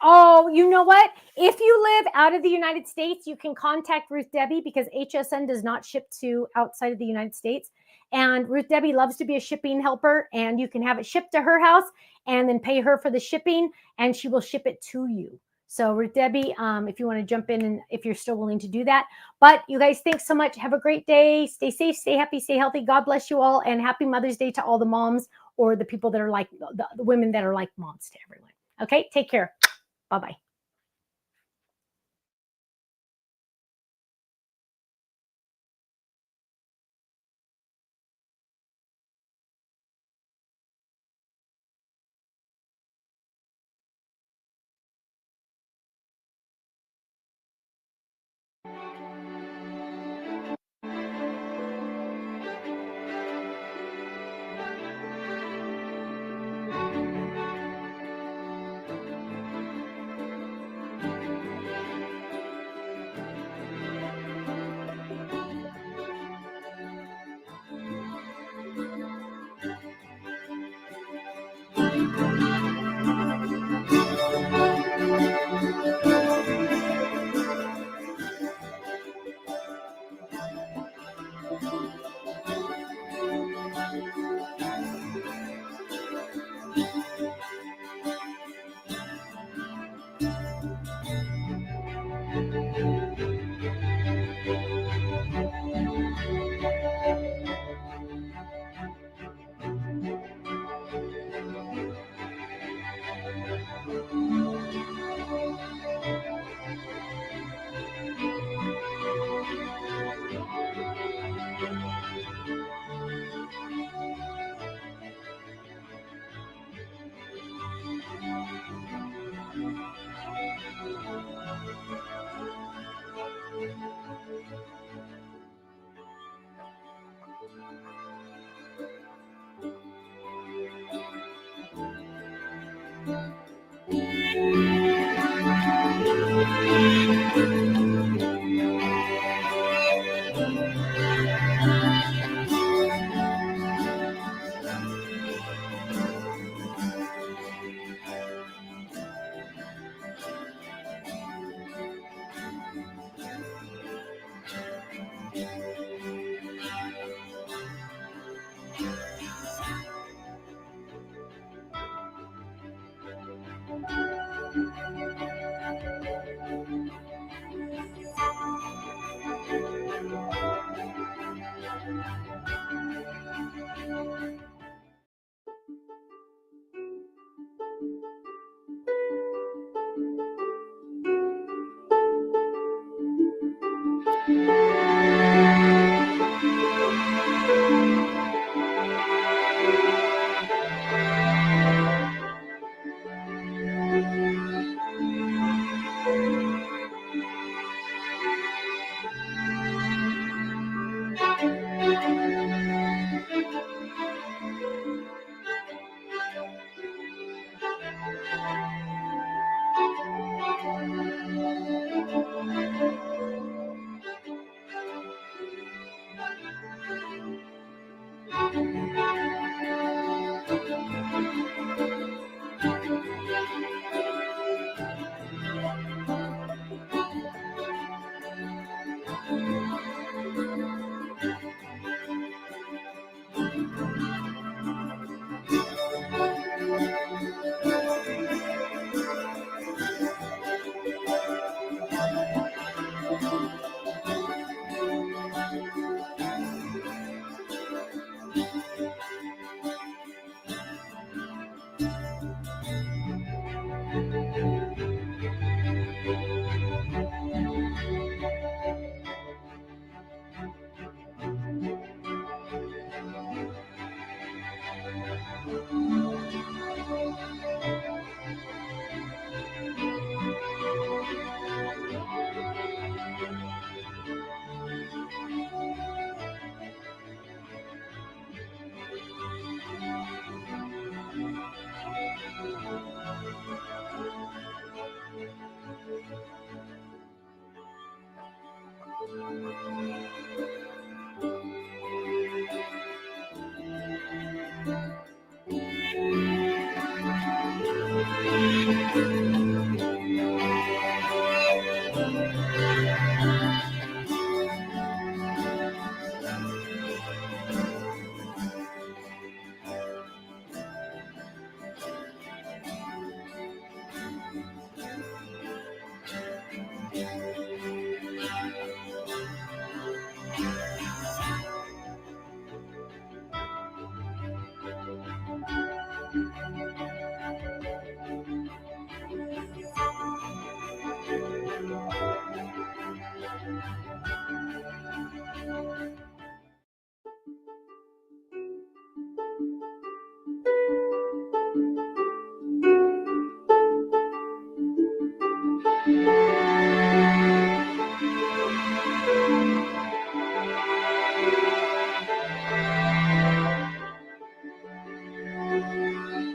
Oh, you know what? If you live out of the United States, you can contact Ruth Debbie because HSN does not ship to outside of the United States. And Ruth Debbie loves to be a shipping helper, and you can have it shipped to her house and then pay her for the shipping, and she will ship it to you. So Ruth Debbie, if you want to jump in and if you're still willing to do that. But you guys, thanks so much. Have a great day. Stay safe, stay happy, stay healthy. God bless you all, and happy Mother's Day to all the moms or the people that are like the women that are like moms to everyone. Okay, take care. Bye-bye.